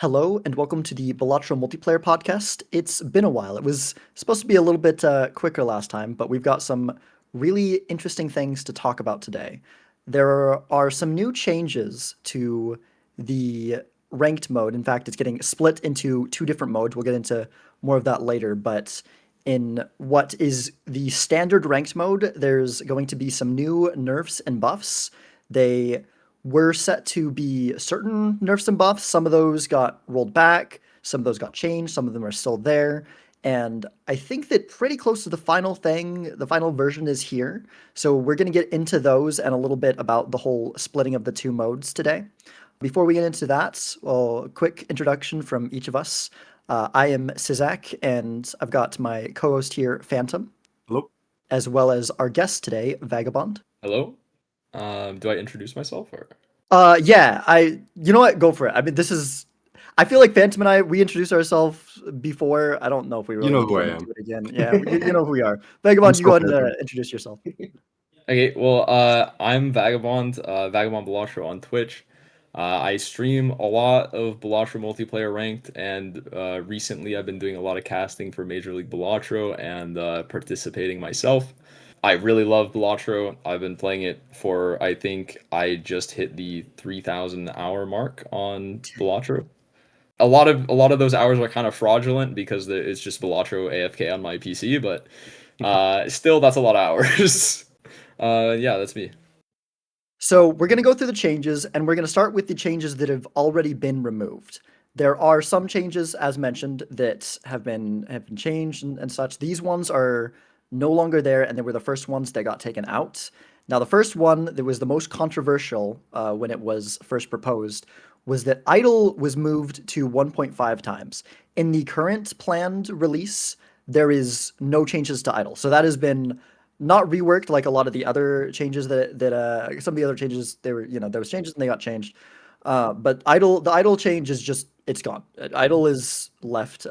Hello and welcome to the Balatro Multiplayer podcast. It's been a while. It was supposed to be a little bit quicker last time, but we've got some really interesting things to talk about today. There are some new changes to the ranked mode. In fact, it's getting split into two different modes. We'll get into more of that later, but in what is the standard ranked mode, there's going to be some new nerfs and buffs. They were set to be certain nerfs and buffs. Some of those got rolled back, some of those got changed, some of them are still there. And I think that pretty close to the final thing, the final version is here. So we're going to get into those and a little bit about the whole splitting of the two modes today. Before we get into that, well, a quick introduction from each of us. I am Sizak, and I've got my co-host here, Fantom, Hello. as well as our guest today, Vagabond. Hello? Do I introduce myself or? Yeah, you know what? Go for it. I mean, I feel like Phantom and we introduced ourselves before. I don't know if we You really know need who to I do am. it again. Yeah, you know who we are. I'm Vagabond, you still go ahead and Phantom. introduce yourself. Okay, well, I'm Vagabond, Vagabond Balatro on Twitch. I stream a lot of Balatro Multiplayer Ranked, and recently I've been doing a lot of casting for Major League Balatro and participating myself. I really love Balatro. I've been playing it for, I think I just hit the 3,000 hour mark on Balatro. A lot of those hours are kind of fraudulent because it's just Balatro AFK on my PC, but still that's a lot of hours. Yeah, that's me. So we're going to go through the changes, and we're going to start with the changes that have already been removed. There are some changes, as mentioned, that have been changed and such. These ones are no longer there, and they were the first ones that got taken out. Now, the first one that was the most controversial when it was first proposed was that idle was moved to 1.5 times. In the current planned release, there is no changes to idle. So that has been not reworked like a lot of the other changes that some of the other changes they were there was changes and they got changed. But the idle change is just it's gone. Idle is left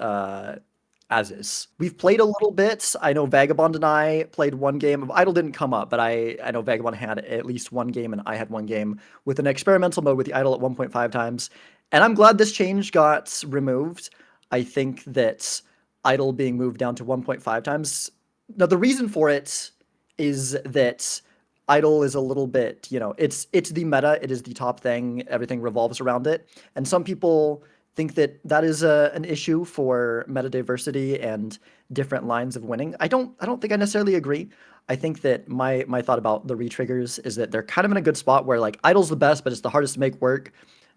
as is. We've played a little bit. I know Vagabond and I played one game of Idle didn't come up, but I know Vagabond had at least one game and I had one game with an experimental mode with the Idle at 1.5 times. And I'm glad this change got removed. I think that Idle being moved down to 1.5 times. Now the reason for it is that Idle is a little bit, it's the meta, it is the top thing, everything revolves around it. And some people think that that is an issue for meta diversity and different lines of winning. I don't think I necessarily agree. I think that my thought about the retriggers is that they're kind of in a good spot where like Idle's the best, but it's the hardest to make work.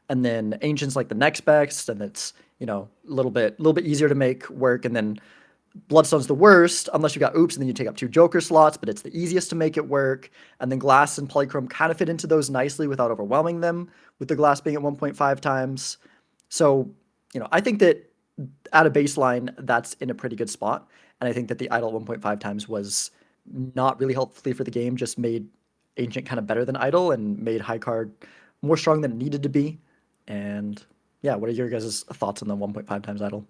And then Ancient's like the next best, and it's, a little bit easier to make work. And then Bloodstone's the worst, unless you got Oops, and then you take up two Joker slots, but it's the easiest to make it work. And then Glass and Polychrome kind of fit into those nicely without overwhelming them, with the Glass being at 1.5 times. So, I think that at a baseline, that's in a pretty good spot. And I think that the idle at 1.5 times was not really helpfully for the game, just made Ancient kind of better than idle and made High Card more strong than it needed to be. And yeah, what are your guys' thoughts on the 1.5 times idle?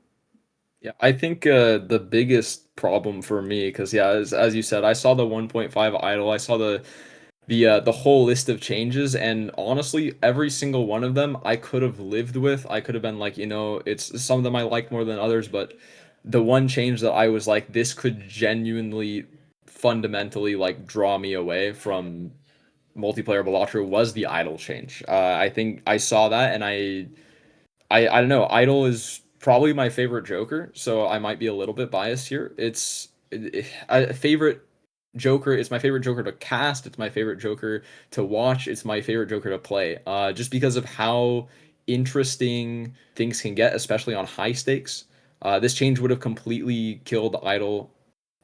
Yeah, I think the biggest problem for me, because yeah, as you said, I saw the 1.5 idle, I saw the whole list of changes, and honestly, every single one of them I could have lived with. I could have been like, it's some of them I like more than others, but the one change that I was like, this could genuinely, fundamentally like draw me away from multiplayer Balatro was the idle change. I think I saw that, and I don't know. Idle is probably my favorite Joker, so I might be a little bit biased here. A favorite Joker. It's my favorite Joker to cast. It's my favorite Joker to watch. It's my favorite Joker to play. Just because of how interesting things can get, especially on high stakes. This change would have completely killed Idle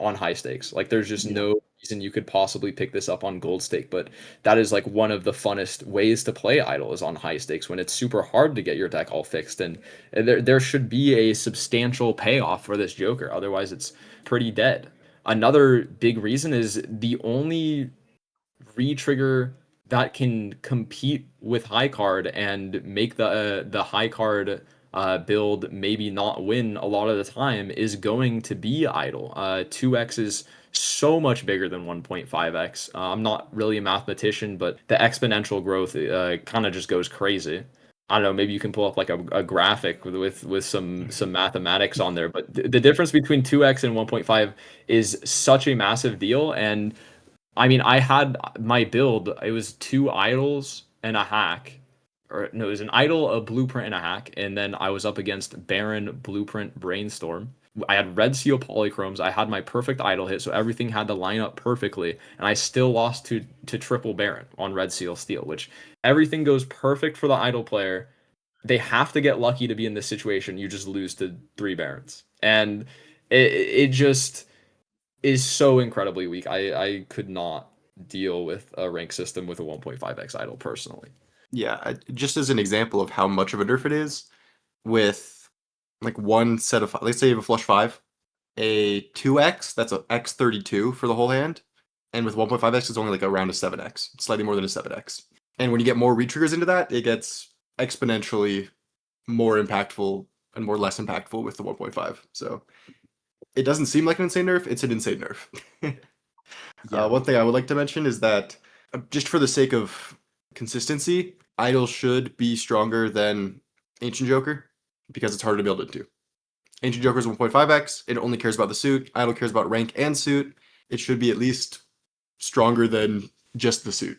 on high stakes. Like, there's just Yeah. no reason you could possibly pick this up on gold stake, but that is like one of the funnest ways to play idle is on high stakes when it's super hard to get your deck all fixed, and there should be a substantial payoff for this Joker, otherwise it's pretty dead. Another big reason is the only re-trigger that can compete with high card and make the high card build maybe not win a lot of the time is going to be idle. 2x is so much bigger than 1.5x. I'm not really a mathematician, but the exponential growth kind of just goes crazy. I don't know, maybe you can pull up like a graphic with some mathematics on there, but the difference between 2x and 1.5 is such a massive deal. And I mean, I had my build, it was two idols and a hack. Or no, it was an idol, a blueprint, and a hack. And then I was up against Baron, Blueprint, Brainstorm. I had red seal polychromes. I had my perfect idol hit, so everything had to line up perfectly. And I still lost to triple Baron on red seal steel, which everything goes perfect for the idol player. They have to get lucky to be in this situation. You just lose to three Barons. And it just is so incredibly weak. I could not deal with a rank system with a 1.5x idol personally. Yeah, just as an example of how much of a nerf it is, with like one set of, let's say you have a flush 5, a 2x, that's a x32 for the whole hand, and with 1.5x, it's only like around a 7x, slightly more than a 7x. And when you get more retriggers into that, it gets exponentially more impactful and more less impactful with the 1.5. So it doesn't seem like an insane nerf, it's an insane nerf. Yeah. One thing I would like to mention is that just for the sake of consistency, Idol should be stronger than Ancient Joker because it's harder to build into. Ancient Joker is 1.5x. It only cares about the suit. Idol cares about rank and suit. It should be at least stronger than just the suit.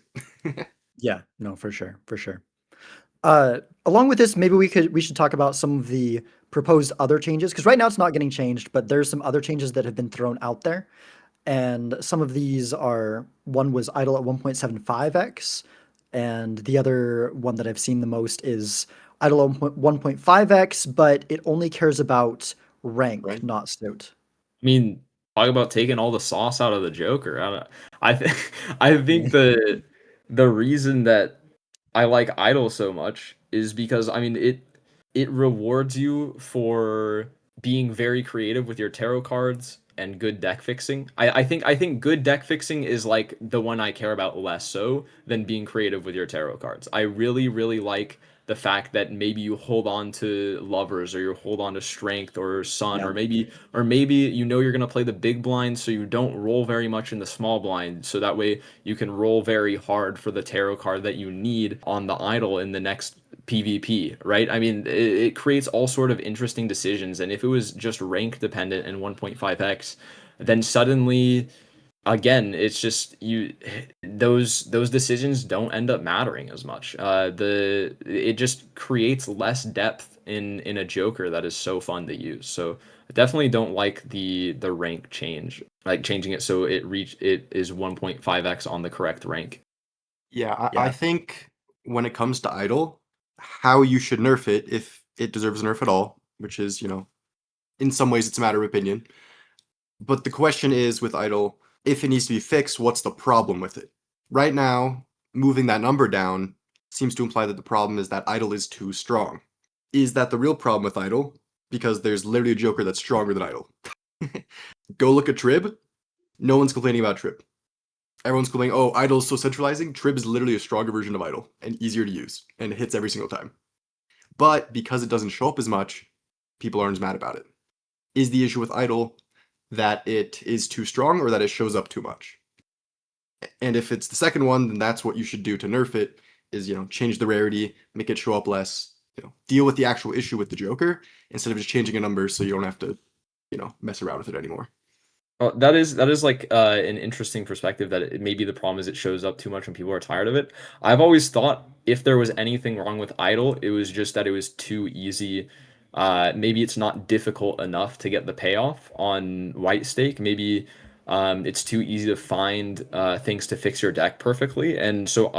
Yeah, no, for sure, for sure. Along with this, maybe we should talk about some of the proposed other changes because right now it's not getting changed, but there's some other changes that have been thrown out there, and some of these are one was idle at 1.75x, and the other one that I've seen the most is idle at 1.5x, but it only cares about rank, Right? not suit. I mean, talk about taking all the sauce out of the Joker. I think I think the reason that I like Idol so much is because I mean it rewards you for being very creative with your tarot cards and good deck fixing. I think good deck fixing is like the one I care about less so than being creative with your tarot cards. I really like the fact that maybe you hold on to lovers or you hold on to strength or sun Yeah, or maybe you know you're going to play the big blind so you don't roll very much in the small blind so that way you can roll very hard for the tarot card that you need on the idol in the next PvP, right? I mean, it creates all sort of interesting decisions, and if it was just rank dependent and 1.5x, then suddenly again it's just you those decisions don't end up mattering as much. The it just creates less depth in a Joker that is so fun to use. So I definitely don't like the rank change, like changing it so it is 1.5x on the correct rank. Yeah, I yeah, think when it comes to Idol, how you should nerf it, if it deserves a nerf at all, which is, in some ways it's a matter of opinion. But the question is with Idol, if it needs to be fixed, what's the problem with it? Right now, moving that number down seems to imply that the problem is that Idol is too strong. Is that the real problem with Idol? Because there's literally a Joker that's stronger than Idol. Go look at Trib. No one's complaining about Trib. Everyone's complaining, oh, Idol's so centralizing. Trib is literally a stronger version of Idol and easier to use, and it hits every single time. But because it doesn't show up as much, people aren't as mad about it. Is the issue with Idol that it is too strong or that it shows up too much? And if it's the second one, then that's what you should do to nerf it, is, change the rarity, make it show up less, deal with the actual issue with the Joker instead of just changing a number so you don't have to, mess around with it anymore. Well, that is like an interesting perspective that maybe the problem is it shows up too much when people are tired of it. I've always thought if there was anything wrong with Idol, it was just that it was too easy. Maybe it's not difficult enough to get the payoff on White Stake. Maybe it's too easy to find things to fix your deck perfectly. And so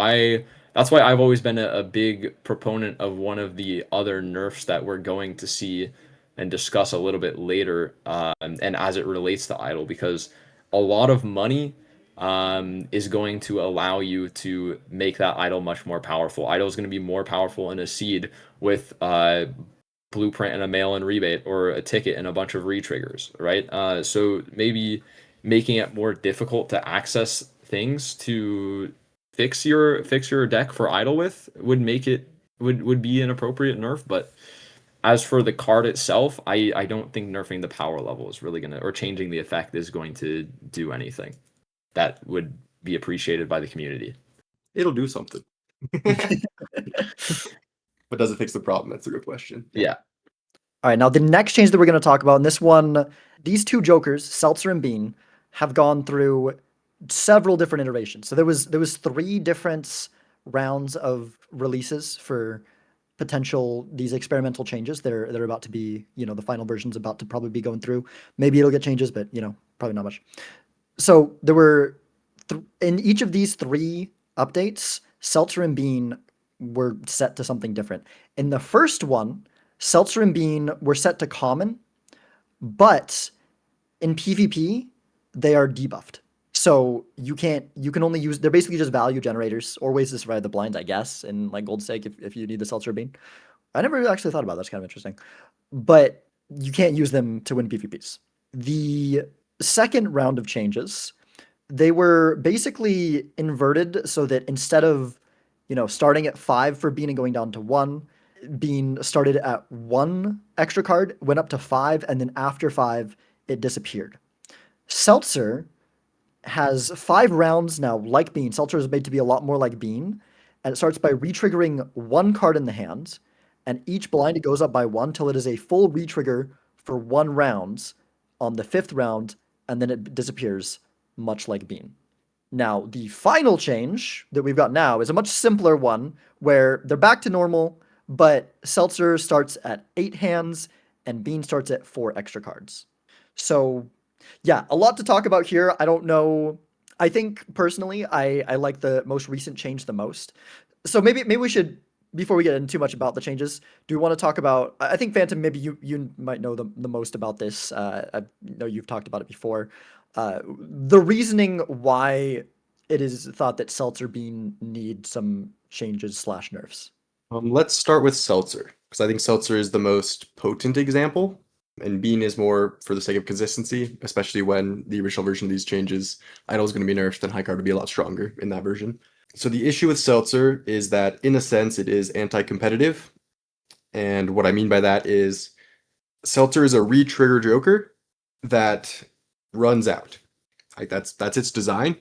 that's why I've always been a big proponent of one of the other nerfs that we're going to see and discuss a little bit later, and as it relates to Idol, because a lot of money is going to allow you to make that Idol much more powerful. Idol is going to be more powerful in a seed with blueprint and a mail-in rebate or a ticket and a bunch of retriggers, right? So maybe making it more difficult to access things to fix your deck for Idol with would make it would be an appropriate nerf, but as for the card itself, I don't think nerfing the power level is really gonna or changing the effect is going to do anything that would be appreciated by the community. It'll do something. But does it fix the problem? That's the real question. Yeah. All right, now the next change that we're going to talk about in this one, these two Jokers, Seltzer and Bean, have gone through several different iterations. So there was 3 different rounds of releases for potential these experimental changes. They're about to be, the final version's about to probably be going through. Maybe it'll get changes, but probably not much. So there were in each of these 3 updates, Seltzer and Bean were set to something different. In the first one, Seltzer and Bean were set to common, but in PvP, they are debuffed. So you can only use, they're basically just value generators or ways to survive the blind, I guess, in like Gold Stake if you need the Seltzer Bean. I never actually thought about that. That's kind of interesting. But you can't use them to win PvPs. The second round of changes, they were basically inverted so that instead of, starting at 5 for Bean and going down to 1, Bean started at 1 extra card, went up to 5, and then after 5, it disappeared. Seltzer has 5 rounds now, like Bean. Seltzer is made to be a lot more like Bean, and it starts by re-triggering 1 card in the hand, and each blind goes up by 1 till it is a full re-trigger for 1 round on the 5th round, and then it disappears, much like Bean. Now, the final change that we've got now is a much simpler one where they're back to normal, but Seltzer starts at 8 hands and Bean starts at 4 extra cards. So, yeah, a lot to talk about here. I don't know. I think personally, I like the most recent change the most. So maybe we should, before we get into too much about the changes, do we want to talk about? I think Phantom, maybe you might know the most about this. I know you've talked about it before. The reasoning why it is thought that Seltzer Bean need some changes / nerfs. Let's start with Seltzer, because I think Seltzer is the most potent example, and Bean is more for the sake of consistency, especially when the original version of these changes, Idol is going to be nerfed and High Card would be a lot stronger in that version. So the issue with Seltzer is that, in a sense, it is anti-competitive, and what I mean by that is Seltzer is a re-trigger Joker that runs out. Like that's its design.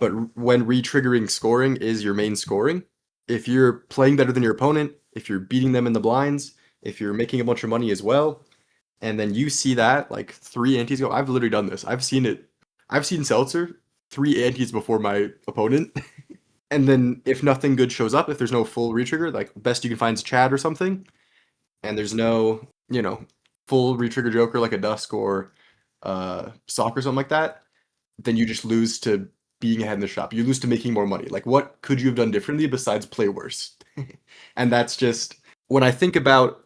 But when re-triggering scoring is your main scoring, if you're playing better than your opponent, if you're beating them in the blinds, if you're making a bunch of money as well, and then you see that like 3 antes go, I've literally done this. I've seen it. I've seen Seltzer 3 antes before my opponent. And then if nothing good shows up, if there's no full retrigger, like best you can find is Chad or something, and there's no, full retrigger Joker like a Dusk or Sock or something like that, then you just lose to being ahead in the shop. You lose to making more money. Like, what could you have done differently besides play worse? And that's just, when I think about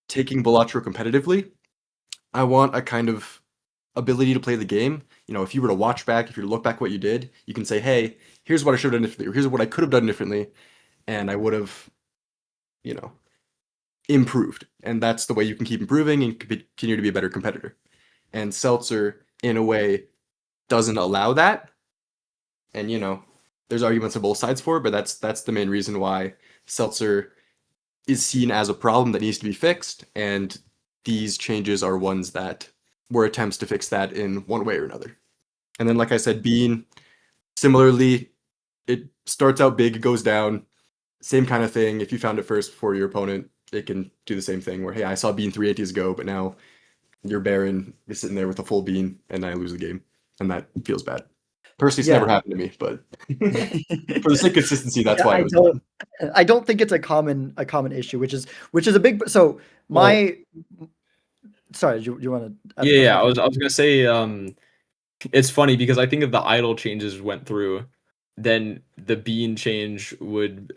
taking Balatro competitively, I want a kind of ability to play the game. If you were to watch back, if you were to look back what you did, you can say, hey, here's what I should have done differently, or here's what I could have done differently, and I would have, improved. And that's the way you can keep improving and continue to be a better competitor. And Seltzer, in a way, doesn't allow that. And there's arguments on both sides for it, but that's the main reason why Seltzer is seen as a problem that needs to be fixed, and these changes are ones that were attempts to fix that in one way or another. And then, like I said, Bean, similarly, it starts out big, it goes down, same kind of thing. If you found it first before your opponent, it can do the same thing where, hey, I saw Bean 380s ago, but now your Baron is sitting there with a full Bean and I lose the game, and that feels bad. Personally, it's never happened to me, but for the sake of consistency, that's why it was done. I don't think it's a common issue, which is a big. So my, sorry, you want to? Yeah. I was gonna say, it's funny because I think if the idle changes went through, then the bean change would.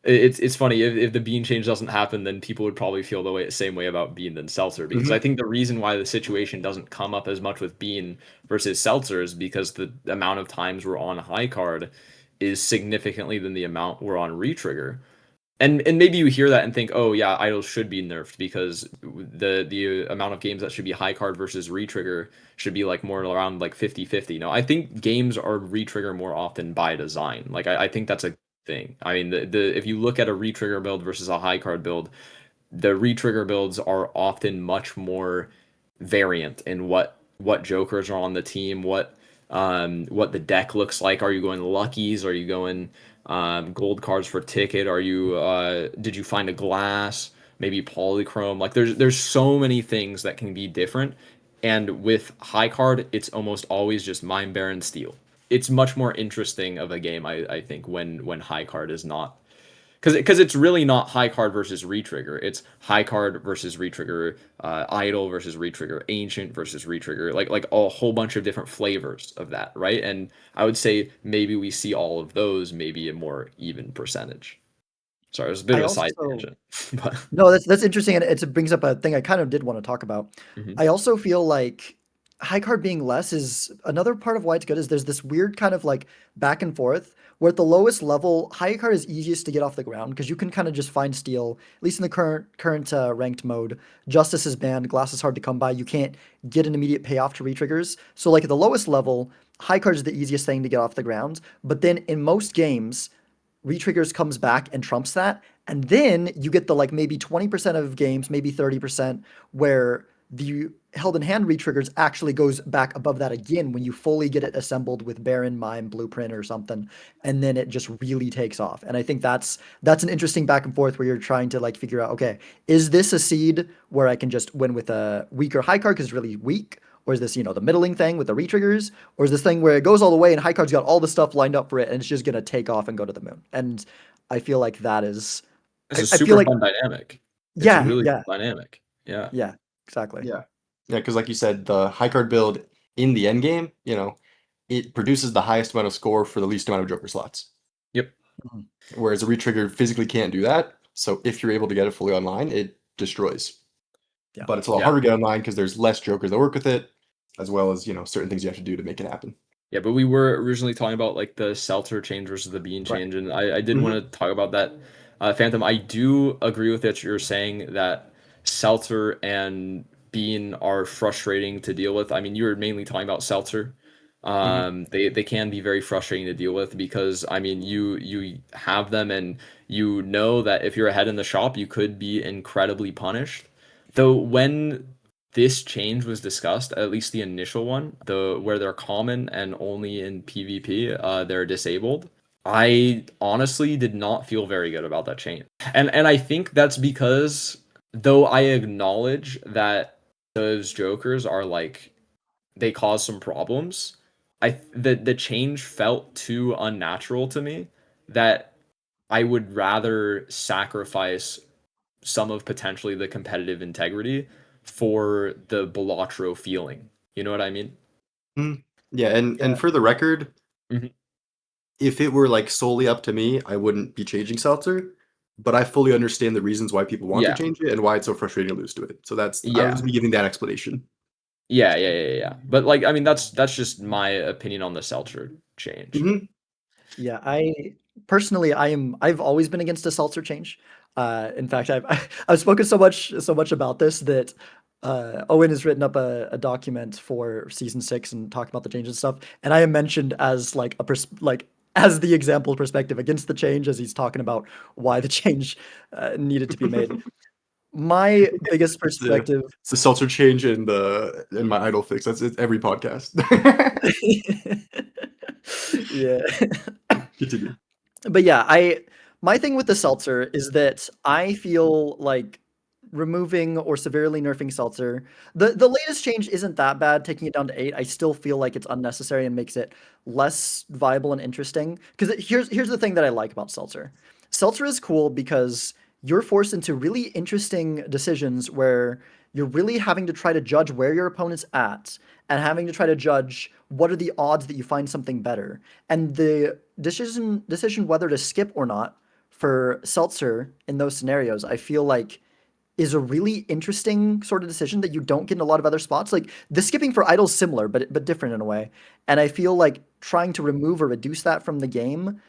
It's funny if the bean change doesn't happen, then people would probably feel the same way about bean than seltzer, because I think the reason why the situation doesn't come up as much with bean versus seltzer is because the amount of times we're on high card is significantly than the amount we're on retrigger. And maybe you hear that and think, oh yeah, idols should be nerfed because the amount of games that should be high card versus retrigger should be like more around like 50-50. No, I think games are retrigger more often by design. Like I think that's a thing. I mean, the if you look at a retrigger build versus a high card build, the retrigger builds are often much more variant in what jokers are on the team, what the deck looks like. Are you going luckies? Are you going gold cards for ticket? Are you did you find a glass? Maybe polychrome. Like there's so many things that can be different. And with high card, it's almost always just Mind Baron Steel. It's much more interesting of a game, I think, when high card is not, because it's really not high card versus retrigger. It's high card versus retrigger, idle versus retrigger, ancient versus retrigger, like a whole bunch of different flavors of that, right? And I would say maybe we see all of those, maybe a more even percentage. Sorry, it was a bit I of a side also tangent, but No, that's interesting, and it brings up a thing I kind of did want to talk about. mhm. I also feel like high card being less is another part of why it's good is there's this weird kind of like back and forth where at the lowest level, high card is easiest to get off the ground because you can kind of just find steal, at least in the current ranked mode. Justice is banned, glass is hard to come by. You can't get an immediate payoff to retriggers. So like at the lowest level, high card is the easiest thing to get off the ground. But then in most games, retriggers comes back and trumps that. And then you get the like maybe 20% of games, maybe 30%, where the held in hand retriggers actually goes back above that again when you fully get it assembled with Baron, Mime, Blueprint, or something, and then it just really takes off. And I think that's an interesting back and forth where you're trying to like figure out, okay, is this a seed where I can just win with a weaker high card because it's really weak? Or is this, the middling thing with the retriggers? Or is this thing where it goes all the way and high card's got all the stuff lined up for it and it's just gonna take off and go to the moon? And I feel like that is It's a I feel super like fun dynamic. It's a yeah, really yeah, fun dynamic. Yeah. yeah, exactly. Yeah. Yeah, because like you said, the high card build in the end game, it produces the highest amount of score for the least amount of Joker slots. Yep. Mhm. Whereas a retrigger physically can't do that. So if you're able to get it fully online, it destroys. Yeah. But it's a lot Yeah. harder to get online because there's less Jokers that work with it, as well as, certain things you have to do to make it happen. Yeah, but we were originally talking about like the seltzer change versus the bean Right. change, and I did Mhm. want to talk about that. Phantom, I do agree with that. You're saying that seltzer and bean are frustrating to deal with. I mean, you were mainly talking about seltzer. They can be very frustrating to deal with because I mean, you have them and you know that if you're ahead in the shop, you could be incredibly punished. Though when this change was discussed, at least the initial one, the where they're common and only in PvP, they're disabled. I honestly did not feel very good about that change. And I think that's because though I acknowledge that those jokers are like they cause some problems, the change felt too unnatural to me that I would rather sacrifice some of potentially the competitive integrity for the Balatro feeling. You know what I mean? Mhm. Yeah, and Yeah. for the record, Mhm. if it were like solely up to me, I wouldn't be changing Seltzer. But I fully understand the reasons why people want to Yeah. change it and why it's so frustrating to lose to it. So I Yeah. was be giving that explanation. Yeah. But like, I mean, that's just my opinion on the Seltzer change. Mhm. Yeah, I've always been against a seltzer change. In fact, I've spoken so much about this that Owen has written up a document for season 6 and talked about the change and stuff. And I am mentioned as like as the example perspective against the change as he's talking about why the change needed to be made. My biggest It's the perspective it's the Seltzer change in my idol fix. That's it every podcast. yeah. Continue. But yeah, I my thing with the seltzer is that I feel like removing or severely nerfing seltzer. The latest change isn't that bad, taking it down to 8. I still feel like it's unnecessary and makes it less viable and interesting. Because here's the thing that I like about seltzer. Seltzer is cool because you're forced into really interesting decisions where you're really having to try to judge where your opponent's at and having to try to judge what are the odds that you find something better. And the decision whether to skip or not for Seltzer in those scenarios, I feel like is a really interesting sort of decision that you don't get in a lot of other spots. Like the skipping for idle's similar, but different in a way. And I feel like trying to remove or reduce that from the game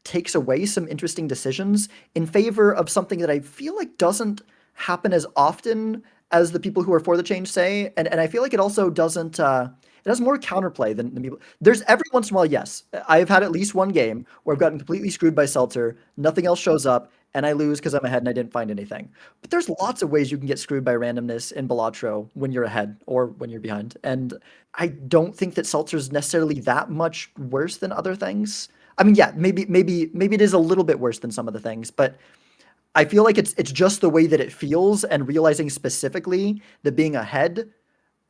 takes away some interesting decisions in favor of something that I feel like doesn't happen as often as the people who are for the change say. And I feel like it also doesn't it has more counterplay than people. There's every once in a while, yes. I've had at least one game where I've gotten completely screwed by Seltzer, nothing else shows up, and I lose because I'm ahead and I didn't find anything. But there's lots of ways you can get screwed by randomness in Balatro when you're ahead or when you're behind. And I don't think that Seltzer's necessarily that much worse than other things. I mean, yeah, maybe it is a little bit worse than some of the things, but I feel like it's just the way that it feels and realizing specifically that being ahead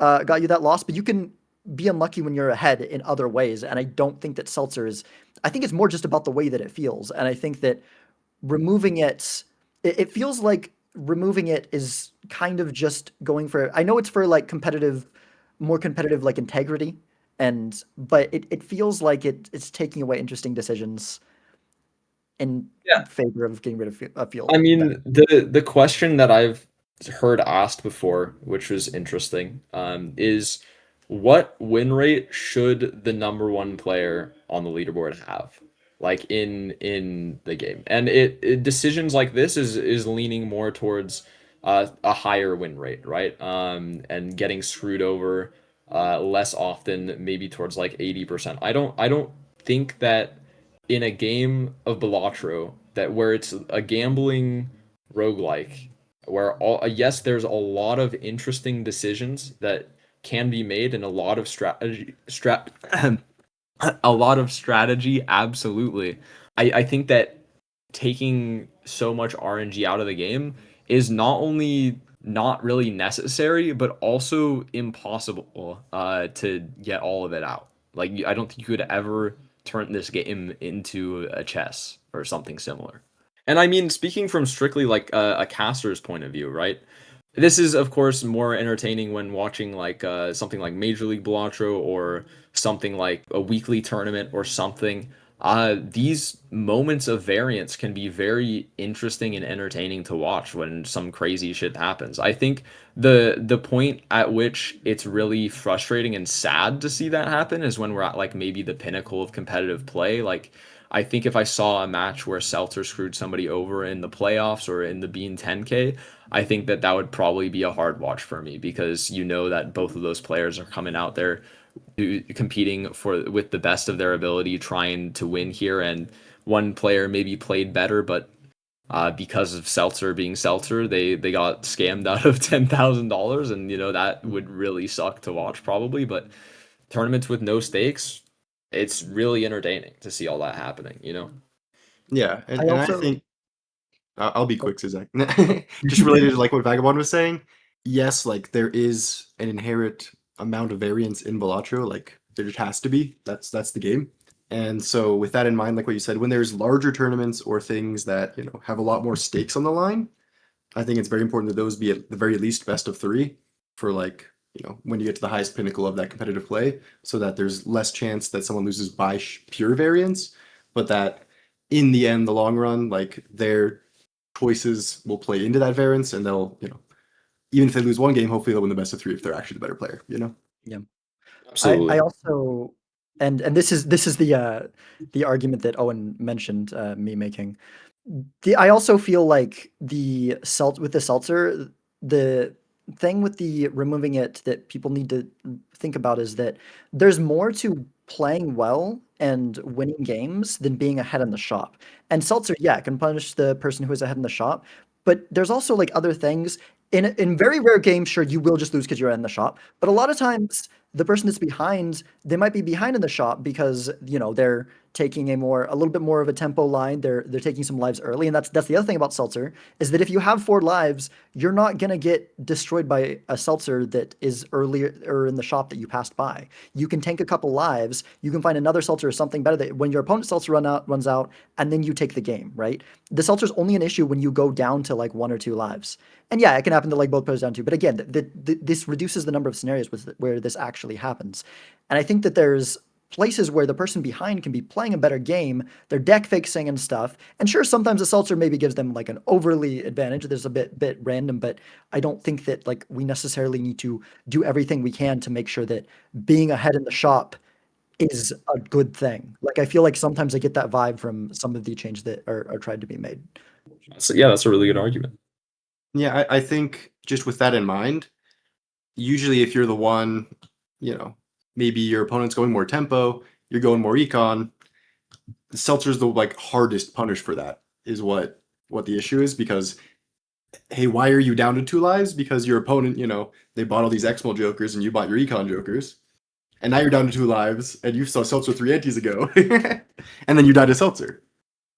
got you that loss, but you can be unlucky when you're ahead in other ways. And I don't think that seltzer is. I think it's more just about the way that it feels, and I think that removing it feels like removing it is kind of just going for. I know it's for like competitive, more competitive like integrity, and but it feels like it's taking away interesting decisions in Yeah. favor of getting rid of a I field. mean, the question that I've heard asked before, which was interesting, is what win rate should the number one player on the leaderboard have, like in the game? And decisions like this is leaning more towards a higher win rate, right? And getting screwed over less often, maybe towards like 80%. I don't think that in a game of Balatro that where it's a gambling roguelike where all yes there's a lot of interesting decisions that can be made and a lot of a lot of strategy absolutely. I think that taking so much RNG out of the game is not only not really necessary but also impossible to get all of it out. Like I don't think you could ever turn this game into a chess or something similar. And I mean, speaking from strictly like a caster's point of view, right? This is, of course, more entertaining when watching like something like Major League Balatro or something like a weekly tournament or something. These moments of variance can be very interesting and entertaining to watch when some crazy shit happens. I think the point at which it's really frustrating and sad to see that happen is when we're at like maybe the pinnacle of competitive play. Like I think if I saw a match where Seltzer screwed somebody over in the playoffs or in the Bean 10K, I think that that would probably be a hard watch for me because you know that both of those players are coming out there competing for with the best of their ability, trying to win here. And one player maybe played better, but because of Seltzer being Seltzer, they got scammed out of $10,000, and you know that would really suck to watch probably. But tournaments with no stakes, it's really entertaining to see all that happening. You know. Yeah, I and I also think I'll be quick, Zach. Just related to like what Vagabond was saying. Yes, like there is an inherent amount of variance in Balatro. Like there just has to be. That's the game. And so with that in mind, like what you said, when there's larger tournaments or things that have a lot more stakes on the line, I think it's very important that those be at the very least best of three for like when you get to the highest pinnacle of that competitive play, so that there's less chance that someone loses by pure variance, but that in the end, the long run, like their choices will play into that variance, and they'll, even if they lose one game, hopefully they'll win the best of three if they're actually the better player. yeah. I Absolutely. also and this is the argument that Owen mentioned me making. I also feel like with the seltzer, the thing with the removing it that people need to think about is that there's more to playing well and winning games than being ahead in the shop. And seltzer, yeah, can punish the person who is ahead in the shop, but there's also like other things. In very rare games, sure, you will just lose because you're in the shop. But a lot of times, the person that's behind, they might be behind in the shop because they're taking a little bit more of a tempo line. They're taking some lives early, and that's the other thing about seltzer is that if you have 4 lives, you're not gonna get destroyed by a seltzer that is earlier or in the shop that you passed by. You can tank a couple lives. You can find another seltzer or something better that when your opponent's seltzer runs out, and then you take the game. Right? The seltzer's only an issue when you go down to like 1 or 2 lives. And yeah, it can happen to like both players down too. But again, this reduces the number of scenarios where this actually happens. And I think that there's places where the person behind can be playing a better game, they're deck fixing and stuff. And sure, sometimes a seltzer maybe gives them like an overly advantage. There's a bit random, but I don't think that like we necessarily need to do everything we can to make sure that being ahead in the shop is a good thing. Like I feel like sometimes I get that vibe from some of the changes that are tried to be made. So, yeah, that's a really good argument. Yeah, I think just with that in mind, usually if you're the one, maybe your opponent's going more tempo, you're going more econ, the seltzer's the like hardest punish for that is what the issue is, because hey, why are you down to 2 lives? Because your opponent, they bought all these Exmal jokers and you bought your econ jokers. and now you're down to 2 lives, and you saw Seltzer 3 antes ago, and then you died to Seltzer.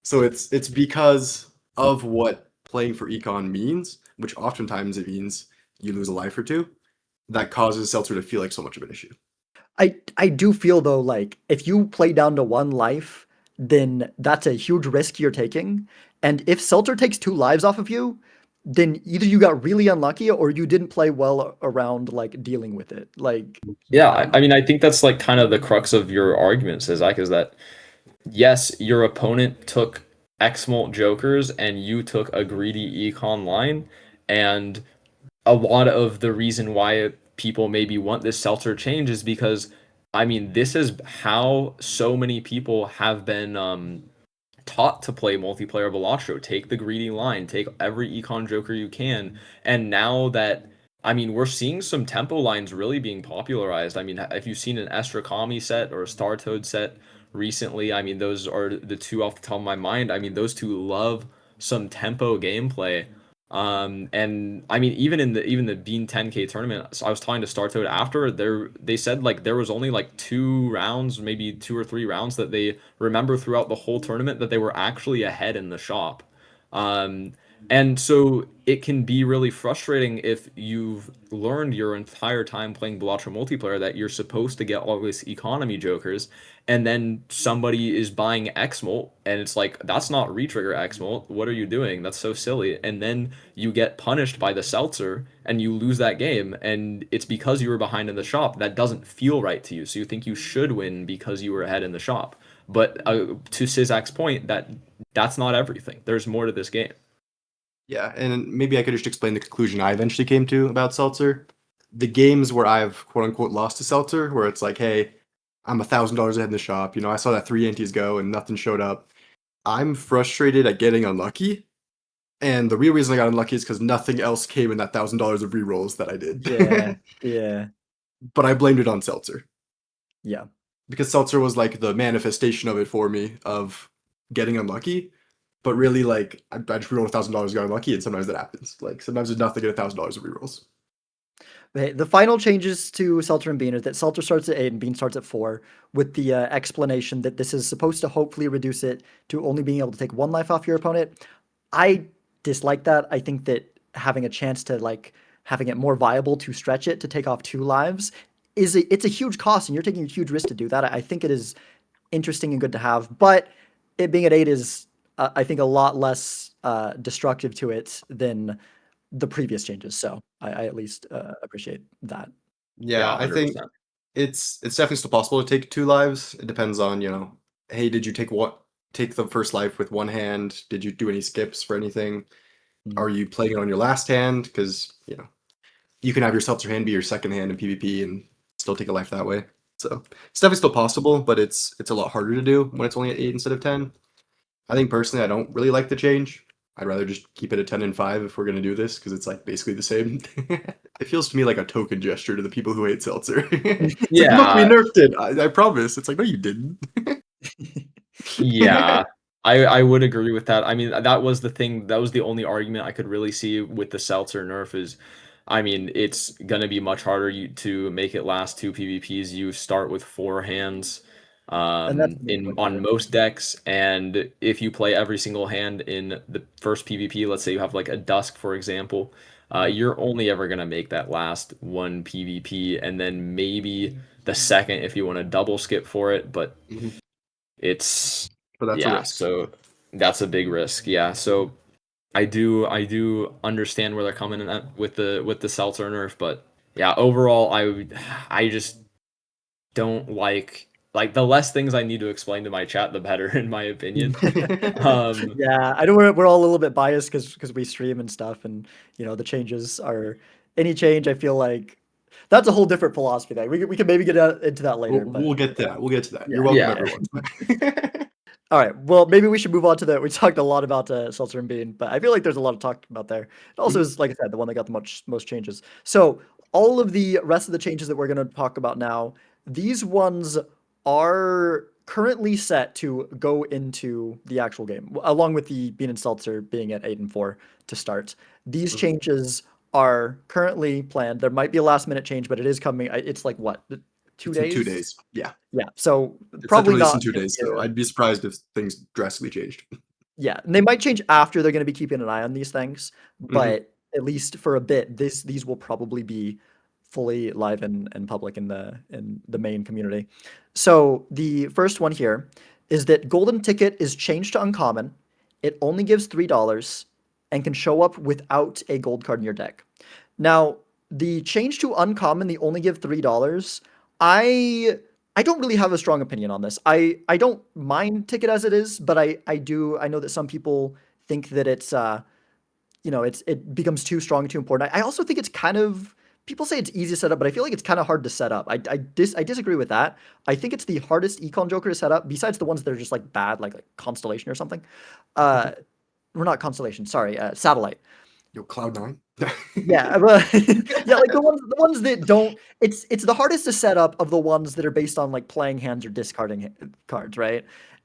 So it's because of what playing for Econ means, which oftentimes it means you lose a life or two, that causes Seltzer to feel like so much of an issue. I do feel though like if you play down to 1 life, then that's a huge risk you're taking. And if Seltzer takes 2 lives off of you, then either you got really unlucky or you didn't play well around like dealing with it. Like Yeah, I, I mean, I think that's like kind of the crux of your argument, Zach, is that yes, your opponent took X-Molt Jokers and you took a greedy econ line, and a lot of the reason why people maybe want this seltzer change is because, I mean, this is how so many people have been taught to play multiplayer Balatro. Take the greedy line, take every econ joker you can. And now that, I mean, we're seeing some tempo lines really being popularized. I mean, if you've seen an Estrakami set or a Star Toad set recently, I mean, those are the two off the top of my mind. I mean, those two love some tempo gameplay. And I mean, even the Bean 10K tournament, so I was talking to Star Toad after they said like there was only like 2 rounds, maybe 2 or 3 rounds that they remember throughout the whole tournament that they were actually ahead in the shop. Um, and so it can be really frustrating if you've learned your entire time playing Balatro multiplayer that you're supposed to get all these economy jokers, and then somebody is buying Xmolt, and it's like, that's not retrigger Xmolt. What are you doing? That's so silly. And then you get punished by the seltzer, and you lose that game, and it's because you were behind in the shop. That doesn't feel right to you, so you think you should win because you were ahead in the shop. But to Sizak's point, that's not everything. There's more to this game. Yeah, and maybe I could just explain the conclusion I eventually came to about Seltzer. The games where I've quote unquote lost to Seltzer, where it's like, hey, I'm $1,000 ahead in the shop. You know, I saw that 3 antes go and nothing showed up. I'm frustrated at getting unlucky. And the real reason I got unlucky is because nothing else came in that $1,000 of rerolls that I did. yeah, yeah, But I blamed it on Seltzer. yeah. Because Seltzer was like the manifestation of it for me of getting unlucky. But really, like, I just rerolled $1,000, got unlucky, and sometimes that happens. Like, sometimes there's nothing at $1,000 of rerolls. Okay, the final changes to Seltzer and Bean are that Seltzer starts at 8 and Bean starts at 4, with the explanation that this is supposed to hopefully reduce it to only being able to take 1 life off your opponent. I dislike that. I think that having a chance to like having it more viable to stretch it to take off 2 lives it's a huge cost, and you're taking a huge risk to do that. I think it is interesting and good to have, but it being at 8 is I think a lot less destructive to it than the previous changes. So I at least appreciate that. Yeah, Yeah, I think 100%. it's definitely still possible to take 2 lives. It depends on, you know, hey, did you take the first life with one hand? Did you do any skips for anything? Mm. Are you playing it on your last hand? Because, you know, you can have your Seltzer hand be your second hand in PvP and still take a life that way. So it's definitely still possible, but it's a lot harder to do when it's only at 8 instead of 10. I think personally, I don't really like the change. I'd rather just keep it at 10 and 5 if we're going to do this, because it's like basically the same. It feels to me like a token gesture to the people who hate Seltzer. It's like, look, we Yeah, nerfed it. I promise. It's like, no, you didn't. yeah. I would agree with that. I mean, that was the thing. That was the only argument I could really see with the Seltzer nerf is, I mean, it's gonna be much harder to make it last 2 PvPs. You start with 4 hands, And that's the main in point of on it. most decks, and if you play every single hand in the first PvP, let's say you have like a Dusk, for example, you're only ever gonna make that last 1 PvP, and then maybe the second if you want to double skip for it, but Mhm. it's But that's a yeah, risk. so that's a big risk. Yeah, so I do understand where they're coming in at with the Seltzer nerf, but yeah, overall I just don't like the less things I need to explain to my chat, the better, in my opinion. Um, Yeah, I know we're all a little bit biased because we stream and stuff, and the changes are any change. I feel like that's a whole different philosophy. That we can maybe get into that We'll, later, but we'll get to that. We'll get to that. You're yeah, welcome, yeah, yeah. everyone. All right. Well, maybe we should move on to the. We talked a lot about Seltzer and Bean, but I feel like there's a lot to talk about there. It also is, like I said, the one that got the most changes. So all of the rest of the changes that we're going to talk about now, these ones are currently set to go into the actual game, along with the Bean and Seltzer being at 8 and 4 to start. These Mhm. changes are currently planned. There might be a last minute change, but it is coming. It's like what? 2 It's in days. 2 days. Yeah. Yeah, so It's set to probably release not in 2 gonna days, be so a- I'd be surprised if things drastically changed. Yeah, and they might change after. They're going to be keeping an eye on these things, Mhm. but at least for a bit, these will probably be fully live and public in the main community. So the first one here is that Golden Ticket is changed to uncommon. It only gives $3 and can show up without a gold card in your deck. Now, the change to uncommon, the only give $3, I I don't really have a strong opinion on this. I don't mind Ticket as it is, but I know that some people think that it's it becomes too strong, too important. I also think it's kind of people say it's easy to set up, but I feel like it's kind of hard to set up. I disagree with that. I think it's the hardest econ joker to set up, besides the ones that are just like bad, like Constellation or something. Uh, we're not Constellation, sorry, Satellite. Yo, Cloud9. Yeah, but yeah, like the ones that don't it's the hardest to set up of the ones that are based on like playing hands or discarding cards, right?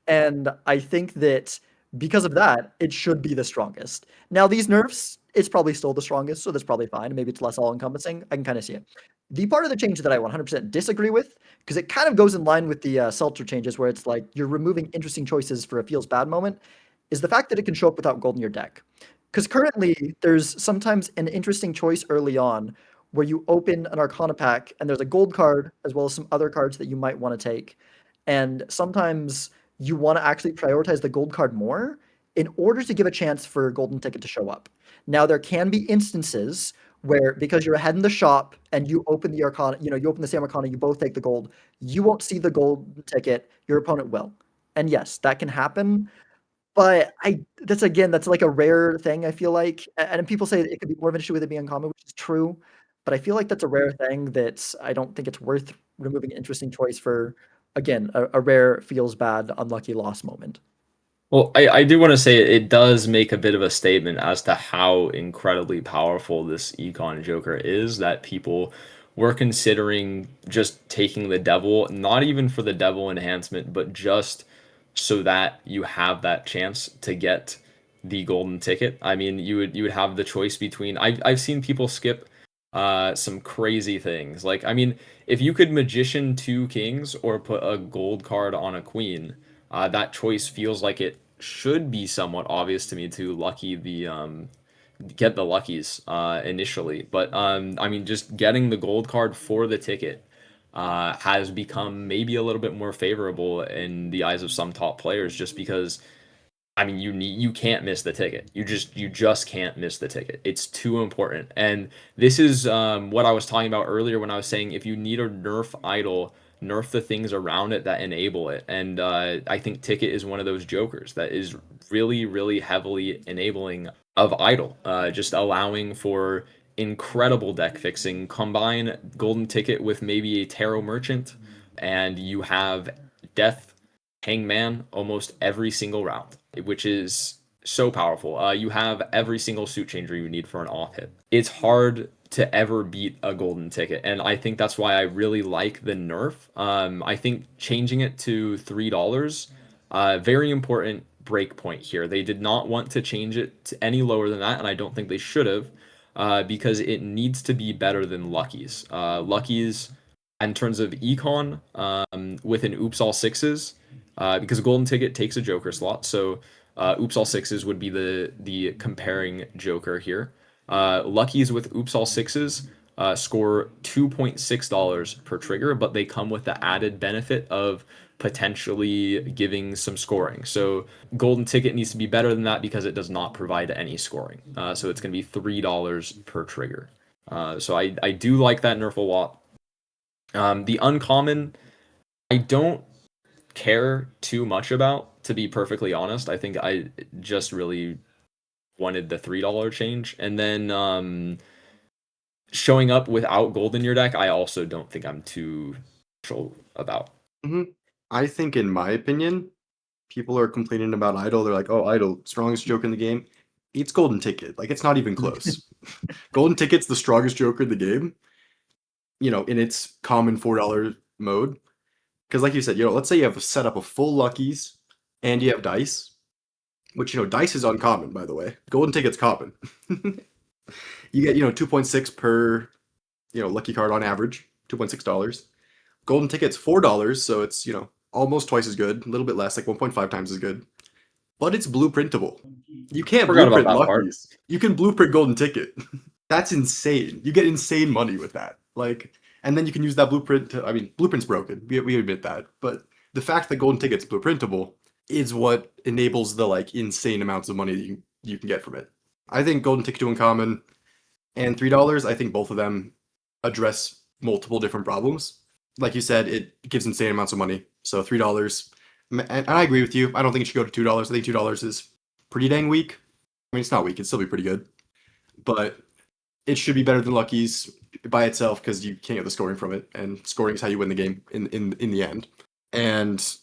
And I think that because of that, it should be the strongest. Now these nerfs, it's probably still the strongest, so that's probably fine. Maybe it's less all-encompassing. I can kind of see it. The part of the change that I 100% disagree with, because it kind of goes in line with the Seltzer changes, where it's like you're removing interesting choices for a feels bad moment, is the fact that it can show up without gold in your deck. Because currently, there's sometimes an interesting choice early on where you open an Arcana pack and there's a gold card as well as some other cards that you might want to take. And sometimes you want to actually prioritize the gold card more in order to give a chance for a golden ticket to show up. Now, there can be instances where because you're ahead in the shop and you open the Arcana, you open the same Arcana, you both take the gold, you won't see the gold ticket, your opponent will. And yes, that can happen. But that's like a rare thing, I feel like, and people say it could be more of an issue with it being uncommon, which is true, but I feel like that's a rare thing that I don't think it's worth removing an interesting choice for, again, a rare feels bad, unlucky loss moment. Well, I do want to say it does make a bit of a statement as to how incredibly powerful this Econ Joker is that people were considering just taking the devil, not even for the devil enhancement, but just so that you have that chance to get the golden ticket. I mean, you would have the choice between I've seen people skip some crazy things. Like, I mean, if you could magician two kings or put a gold card on a queen, that choice feels like it should be somewhat obvious to me to lucky the get the luckies initially. But I mean, just getting the gold card for the ticket has become maybe a little bit more favorable in the eyes of some top players, just because I mean, you can't miss the ticket. You just can't miss the ticket. It's too important. And this is what I was talking about earlier when I was saying if you need a nerf idol, nerf the things around it that enable it. And I think ticket is one of those jokers that is really, really heavily enabling of idol, just allowing for incredible deck fixing. Combine golden ticket with maybe a tarot merchant, and you have death hangman almost every single round, which is so powerful. You have every single suit changer you need for an off hit. It's hard to ever beat a golden ticket, and I think that's why I really like the nerf. I think changing it to $3, very important break point here. They did not want to change it to any lower than that, and I don't think they should have, because it needs to be better than Lucky's. Lucky's, in terms of econ, with an oops all sixes, because a golden ticket takes a joker slot, so oops all sixes would be the comparing joker here. Luckies with oops all sixes score $2.6 per trigger, but they come with the added benefit of potentially giving some scoring. So golden ticket needs to be better than that because it does not provide any scoring. So it's going to be $3 per trigger. So I do like that nerf a lot. The uncommon, I don't care too much about, to be perfectly honest. I think I just really wanted the $3 change. And then showing up without gold in your deck, I also don't think I'm too sure about. Mhm. I think, in my opinion, people are complaining about Idol. They're like, "Oh, Idol, strongest joke in the game." It's Golden Ticket. Like, it's not even close. Golden Ticket's the strongest joker in the game. In its common $4 mode. Because, like you said, let's say you have a setup of full luckies and you have dice, which dice is uncommon, by the way. Golden Ticket's common. You get 2.6 per lucky card on average, $2.6. Golden ticket's $4, so it's, almost twice as good, a little bit less, like 1.5 times as good. But it's blueprintable. You can't Forgot about blueprint that part. Luckies. You can blueprint Golden Ticket. That's insane. You get insane money with that. Like, and then you can use that blueprint to, I mean, blueprint's broken. We admit that. But the fact that Golden Ticket's blueprintable is what enables the like insane amounts of money that you can get from it. I think Golden Ticket to Uncommon and $3, I think both of them address multiple different problems. Like you said, it gives insane amounts of money. So $3. And I agree with you. I don't think it should go to $2. I think $2 is pretty dang weak. I mean, it's not weak. It'd still be pretty good. But it should be better than Lucky's by itself because you can't get the scoring from it. And scoring is how you win the game in the end. And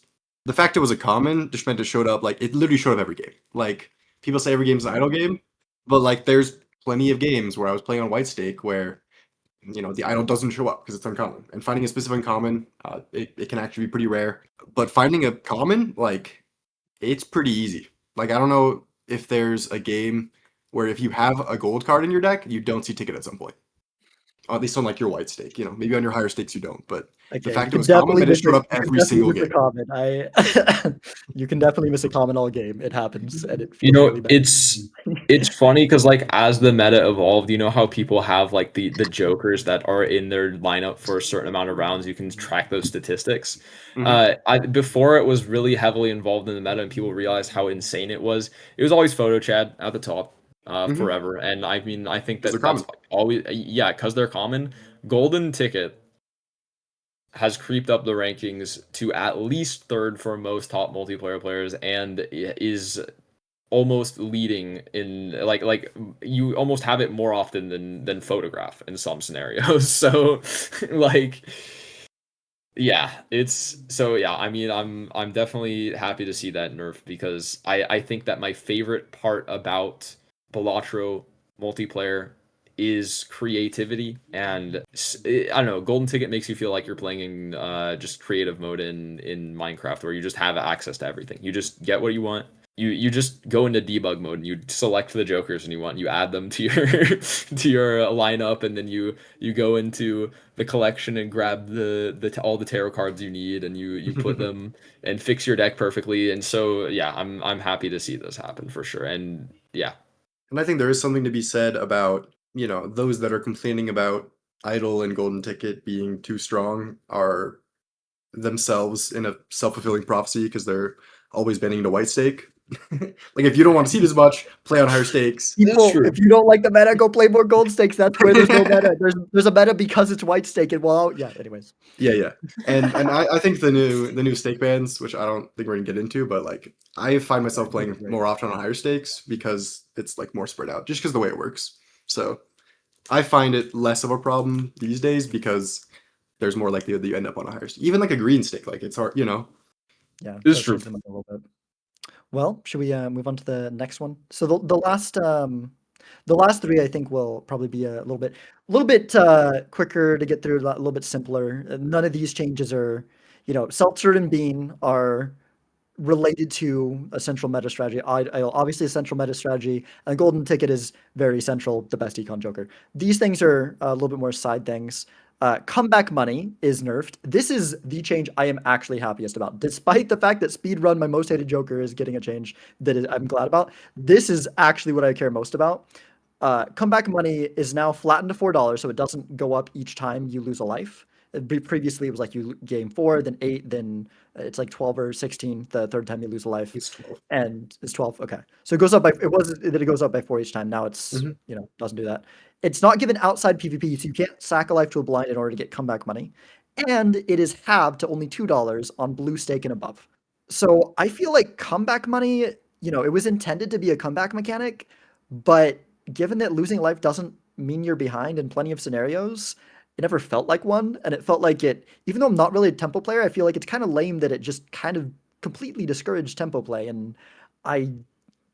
the fact it was a common just meant it showed up. Like, it literally showed up every game. Like, people say every game's an idle game. But, like, there's plenty of games where I was playing on White Stake where the idol doesn't show up because it's uncommon. And finding a specific uncommon, it can actually be pretty rare. But finding a common, like, it's pretty easy. Like, I don't know if there's a game where if you have a gold card in your deck, you don't see ticket at some point. At least on like your White Stake, maybe on your higher stakes you don't. But the fact it was common, that it showed up every single game. You can definitely miss a common all game. It happens, and it feels really bad. it's funny because like as the meta evolved, you know how people have like the jokers that are in their lineup for a certain amount of rounds. You can track those statistics. Before it was really heavily involved in the meta, and people realized how insane it was. It was always photo Chad at the top. Forever, and I mean, I think that's always because they're common. Golden Ticket has creeped up the rankings to at least third for most top multiplayer players, and is almost leading in like you almost have it more often than photograph in some scenarios. So like I mean, I'm definitely happy to see that nerf because I think that my favorite part about Balatro Multiplayer is creativity, and I don't know, Golden Ticket makes you feel like you're playing in just creative mode in Minecraft, where you just have access to everything. You just get what you want. You just go into debug mode and you select the jokers and you add them to your to your lineup, and then you go into the collection and grab all the tarot cards you need, and you put them and fix your deck perfectly. And so I'm happy to see this happen for sure. And and I think there is something to be said about those that are complaining about Idol and Golden Ticket being too strong are themselves in a self-fulfilling prophecy because they're always banning to White Stake. Like, if you don't want to see this much, play on higher stakes. People, if you don't like the meta, go play more gold stakes. That's where there's no meta. There's a meta because it's White Stake, and anyways. Yeah. And I think the new stake bans, which I don't think we're gonna get into, but like I find myself playing more often on higher stakes because it's like more spread out, just because the way it works. So I find it less of a problem these days because there's more likelihood that you end up on a higher stake. Even like a green stake, like it's hard, Yeah, it's true. A little bit. Well, should we move on to the next one? So the last three I think will probably be a little bit quicker to get through, a little bit simpler. None of these changes are, Seltzer and Bean are related to a central meta strategy. Obviously a central meta strategy, and Golden Ticket is very central, the best econ joker. These things are a little bit more side things. Comeback money is nerfed. This is the change I am actually happiest about. Despite the fact that Speedrun, my most hated joker, is getting a change I'm glad about. This is actually what I care most about. Comeback money is now flattened to $4, so it doesn't go up each time you lose a life. Previously, it was like you gain 4, then 8, then it's like 12 or 16 the third time you lose a life. It's 12. And it's 12. Okay. So it goes up by, it was that it goes up by 4 each time. Now it's, doesn't do that. It's not given outside PvP, so you can't sack a life to a blind in order to get comeback money. And it is halved to only $2 on blue stake and above. So I feel like comeback money, it was intended to be a comeback mechanic, but given that losing life doesn't mean you're behind in plenty of scenarios, it never felt like one. And it felt like even though I'm not really a tempo player, I feel like it's kind of lame that it just kind of completely discouraged tempo play. And I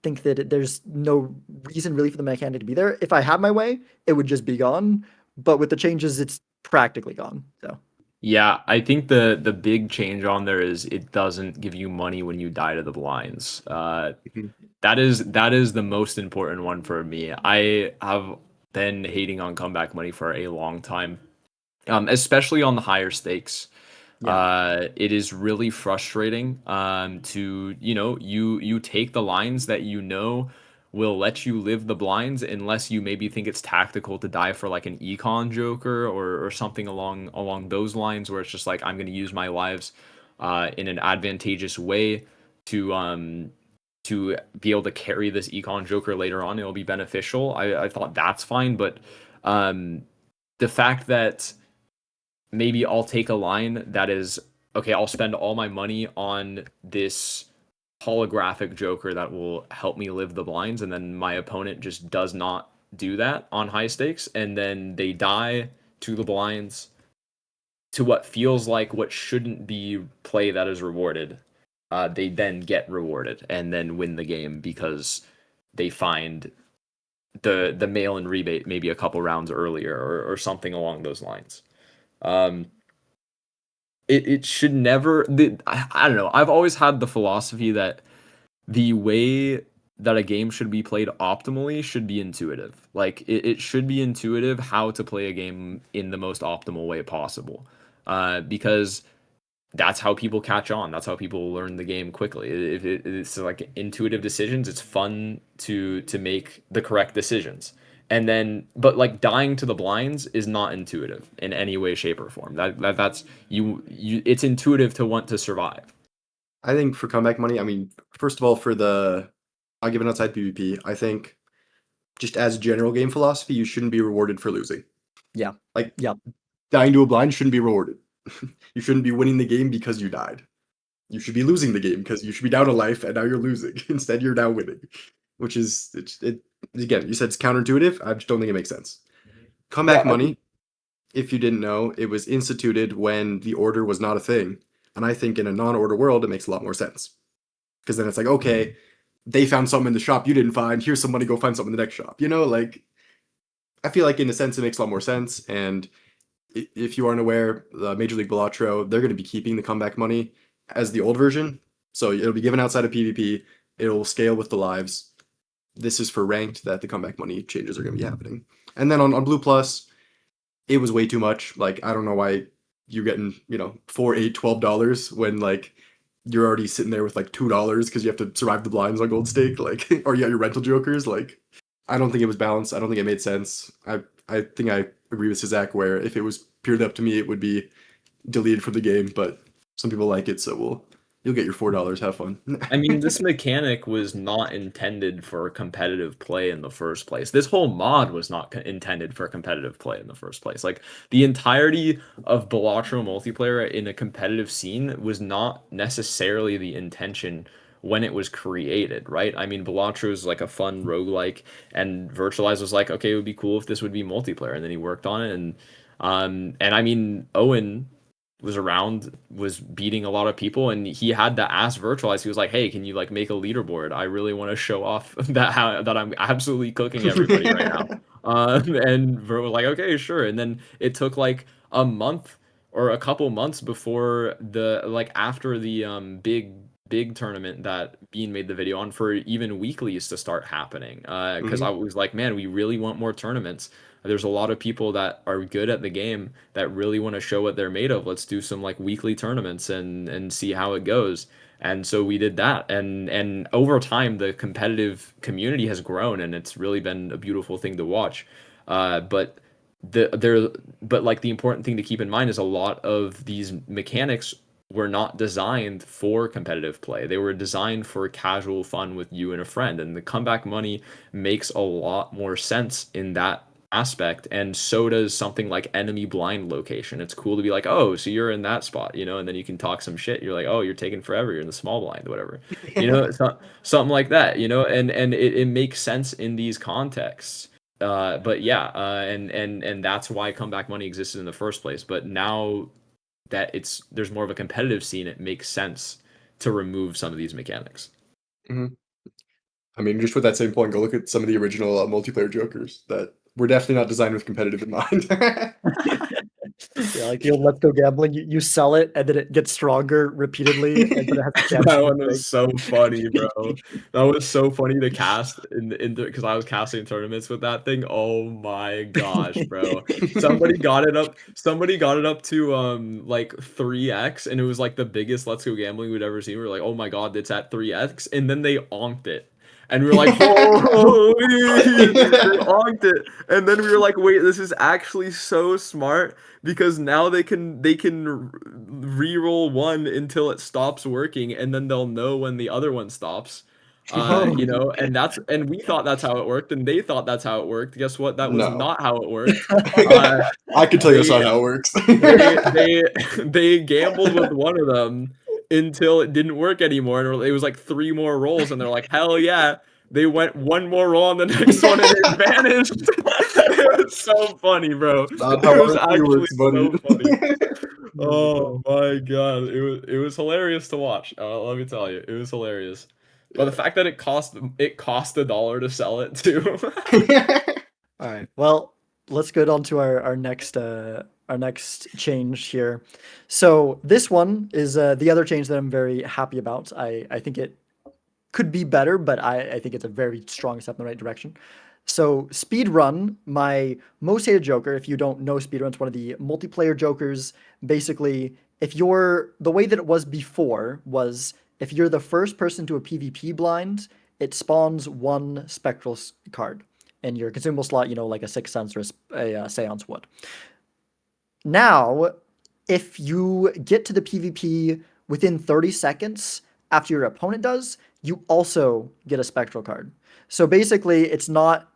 think that there's no reason really for the mechanic to be there. If I had my way, it would just be gone. But with the changes, it's practically gone. So yeah, I think the big change on there is it doesn't give you money when you die to the blinds. That is the most important one for me. I have been hating on comeback money for a long time, especially on the higher stakes. It is really frustrating to you take the lines that will let you live the blinds unless you maybe think it's tactical to die for like an econ joker or something along those lines where it's just like I'm going to use my lives in an advantageous way to to be able to carry this econ joker later on. It'll be beneficial. I thought that's fine, but um, the fact that maybe I'll take a line that is okay, I'll spend all my money on this holographic joker that will help me live the blinds, and then my opponent just does not do that on high stakes, and then they die to the blinds to what feels like what shouldn't be play that is rewarded. They then get rewarded and then win the game because they find the mail in rebate maybe a couple rounds earlier or something along those lines. Um, it should never. I don't know. I've always had the philosophy that the way that a game should be played optimally should be intuitive. Like it should be intuitive how to play a game in the most optimal way possible. Because that's how people catch on. That's how people learn the game quickly. If it's like intuitive decisions, it's fun to make the correct decisions. And then, but like dying to the blinds is not intuitive in any way, shape, or form. That's you. It's intuitive to want to survive. I think for comeback money, I mean, first of all, I'll give it outside PvP. I think just as general game philosophy, you shouldn't be rewarded for losing. Yeah. Like, Yeah. dying to a blind shouldn't be rewarded. You shouldn't be winning the game because you died. You should be losing the game because you should be down a life and now you're losing. Instead, you're now winning, which is again. You said it's counterintuitive. I just don't think it makes sense. Comeback Yeah, I money, if you didn't know, it was instituted when the order was not a thing, and I think in a non-order world, it makes a lot more sense because then it's like, okay, they found something in the shop you didn't find. Here's some money. Go find something in the next shop. Like I feel like in a sense it makes a lot more sense. And if you aren't aware, Major League Balatro, they're going to be keeping the comeback money as the old version. So it'll be given outside of PvP. It'll scale with the lives. This is for ranked that the comeback money changes are going to be happening. And then on Blue Plus, it was way too much. Like, I don't know why you're getting, $4, $8, $12 when like you're already sitting there with like $2 because you have to survive the blinds on Gold Stake, like, or you got your rental jokers. Like, I don't think it was balanced. I don't think it made sense. I think I agree with Zach where if it was purely up to me, it would be deleted from the game. But some people like it, so you'll get your $4. Have fun. I mean, this mechanic was not intended for competitive play in the first place. This whole mod was not intended for competitive play in the first place. Like the entirety of Balatro multiplayer in a competitive scene was not necessarily the intention when it was created, right? I mean, Balatro is like a fun roguelike, and Virtualize was like, okay, it would be cool if this would be multiplayer, and then he worked on it, and I mean, Owen was around, was beating a lot of people, and he had to ask Virtualize. He was like, "Hey, can you like make a leaderboard? I really want to show off that I'm absolutely cooking everybody right now." And Vert was like, "Okay, sure." And then it took like a month or a couple months before after the big tournament that Bean made the video on for even weeklies to start happening. Because I was like, man, we really want more tournaments. There's a lot of people that are good at the game that really want to show what they're made of. Let's do some like weekly tournaments and see how it goes. And so we did that, and over time the competitive community has grown, and it's really been a beautiful thing to watch. But like the important thing to keep in mind is a lot of these mechanics were not designed for competitive play. They were designed for casual fun with you and a friend. And the comeback money makes a lot more sense in that aspect. And so does something like enemy blind location. It's cool to be like, oh, so you're in that spot, and then you can talk some shit. You're like, oh, you're taking forever. You're in the small blind, whatever. It's not something like that, and it makes sense in these contexts. But yeah, and that's why comeback money existed in the first place. But now that there's more of a competitive scene, it makes sense to remove some of these mechanics. I mean, just with that same point, go look at some of the original multiplayer jokers that were definitely not designed with competitive in mind. Yeah. like the old Let's Go Gambling. You sell it and then it gets stronger repeatedly, but it has a chance That to one break. was so funny, bro. That was so funny to cast in because I was casting tournaments with that thing. Oh my gosh, bro. Somebody got it up. Somebody got it up to like 3x, and it was like the biggest Let's Go Gambling we'd ever seen. We were like, oh my god, it's at 3x, and then they onked it. And we were like, holy, they onked it. And then we were like, wait, this is actually so smart because now they can re-roll one until it stops working, and then they'll know when the other one stops. You know, and we thought that's how it worked, and they thought that's how it worked. Guess what? That was No. not how it worked. Uh, I can tell you that's they not how it works. they gambled with one of them until it didn't work anymore, and it was like 3 more rolls, and they're like, hell yeah. They went 1 more roll on the next one, and it vanished. It was so funny, bro. Not It how was RP actually works, buddy. so funny. Oh my god, it was hilarious to watch. Let me tell you, it was hilarious. But the fact that it cost $1 to sell it too. All right. Well, let's go on to our next change here. So this one is the other change that I'm very happy about. I think it could be better, but I think it's a very strong step in the right direction. So speedrun, my most hated joker. If you don't know speedrun, it's one of the multiplayer jokers. Basically, if you're the way that it was before was if you're the first person to a PvP blind, it spawns 1 spectral card in your consumable slot. You know, like a Sixth Sense or a Seance would. Now, if you get to the PvP within 30 seconds after your opponent does, you also get a spectral card. So basically, it's not,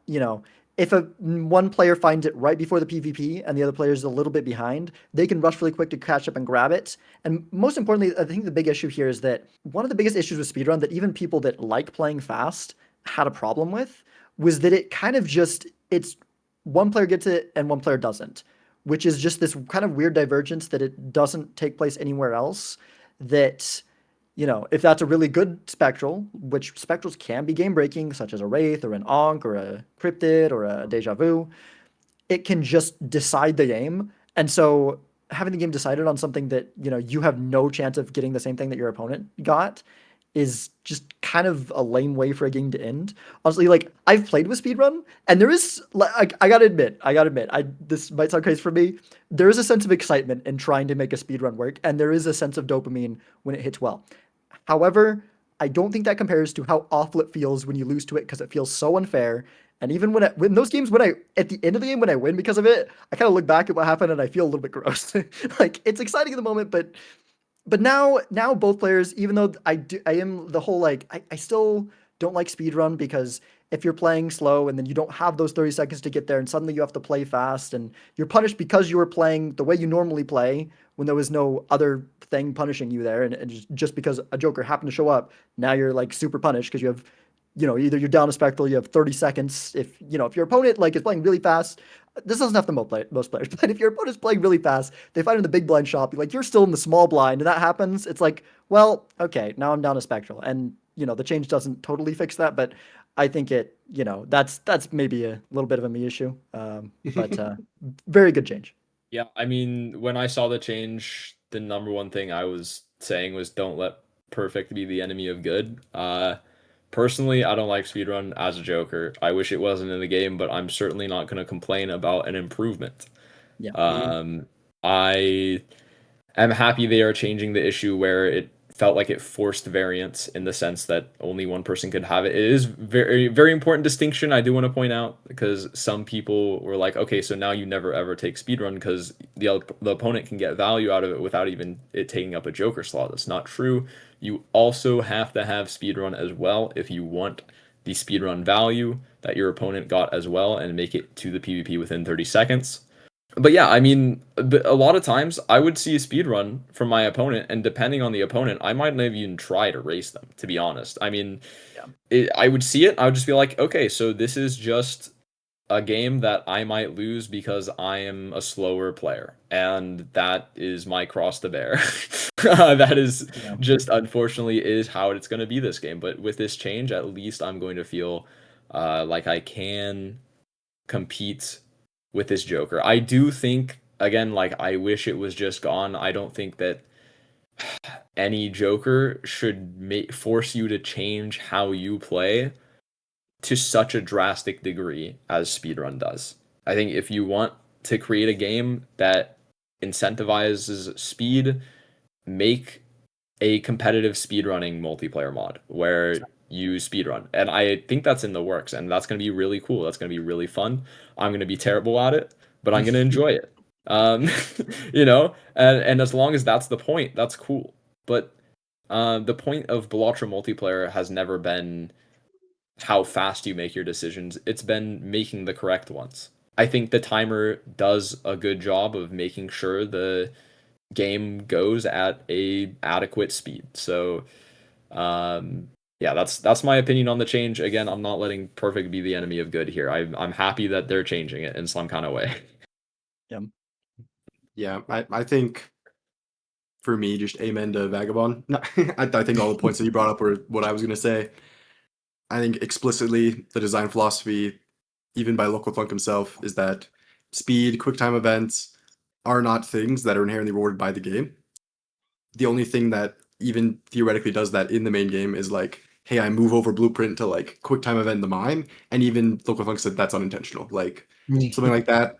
if one player finds it right before the PvP and the other player is a little bit behind, they can rush really quick to catch up and grab it. And most importantly, I think the big issue here is that one of the biggest issues with speedrun that even people that like playing fast had a problem with was that it kind of just, it's one player gets it and one player doesn't, which is just this kind of weird divergence that it doesn't take place anywhere else. That, if that's a really good spectral, which spectrals can be game breaking, such as a Wraith or an Ankh or a Cryptid or a Deja Vu, it can just decide the game. And so having the game decided on something that, you have no chance of getting the same thing that your opponent got is just kind of a lame way for a game to end. Honestly, like I've played with speedrun, and there is like I gotta admit, this might sound crazy for me. There is a sense of excitement in trying to make a speedrun work, and there is a sense of dopamine when it hits well. However, I don't think that compares to how awful it feels when you lose to it because it feels so unfair. And even when those games, at the end of the game when I win because of it, I kind of look back at what happened and I feel a little bit gross. Like it's exciting in the moment, but now both players, even though I am the whole like I still don't like speedrun because if you're playing slow and then you don't have those 30 seconds to get there and suddenly you have to play fast and you're punished because you were playing the way you normally play when there was no other thing punishing you there, and just because a joker happened to show up, now you're like super punished because you have, either you're down a spectral, you have 30 seconds. If your opponent like is playing really fast, this doesn't have to most players, but if your opponent's playing really fast, they find in the big blind shop, like you're still in the small blind, and that happens, it's like, well, okay, now I'm down a spectral, and the change doesn't totally fix that, but I think it, that's maybe a little bit of a me issue, but very good change. Yeah, I mean, when I saw the change, the number one thing I was saying was don't let perfect be the enemy of good. Personally, I don't like speedrun as a joker. I wish it wasn't in the game, but I'm certainly not going to complain about an improvement. Yeah. I am happy they are changing the issue where it felt like it forced variance in the sense that only one person could have it. It is very, very important distinction I do want to point out because some people were like, okay, so now you never ever take speedrun because the opponent can get value out of it without even it taking up a joker slot. That's not true. You also have to have speedrun as well if you want the speedrun value that your opponent got as well and make it to the PvP within 30 seconds. But yeah, I mean, a lot of times I would see a speed run from my opponent, and depending on the opponent, I might not even try to race them, to be honest. I mean, I would see it, I would just be like, okay, so this is just a game that I might lose because I am a slower player, and that is my cross to bear. That is just, unfortunately, is how it's going to be this game. But with this change, at least I'm going to feel like I can compete with this Joker. I do think again, like I wish it was just gone. I don't think that any Joker should force you to change how you play to such a drastic degree as speedrun does. I think if you want to create a game that incentivizes speed, make a competitive speedrunning multiplayer mod where you speedrun. And I think that's in the works, and that's going to be really cool. That's going to be really fun. I'm going to be terrible at it, but I'm going to enjoy it. You know, and as long as that's the point, that's cool. But the point of Balatro Multiplayer has never been how fast you make your decisions. It's been making the correct ones. I think the timer does a good job of making sure the game goes at a adequate speed. So, yeah, that's my opinion on the change. Again, I'm not letting perfect be the enemy of good here. I'm happy that they're changing it in some kind of way. Yeah. Yeah, I think for me, just amen to Vagabond. No, I think all the points that you brought up were what I was gonna say. I think explicitly the design philosophy, even by Local Thunk himself, is that speed, quick time events are not things that are inherently rewarded by the game. The only thing that even theoretically does that in the main game is like, hey, I move over blueprint to like quick time event the mime, and even Local Thunk said that's unintentional. Like something like that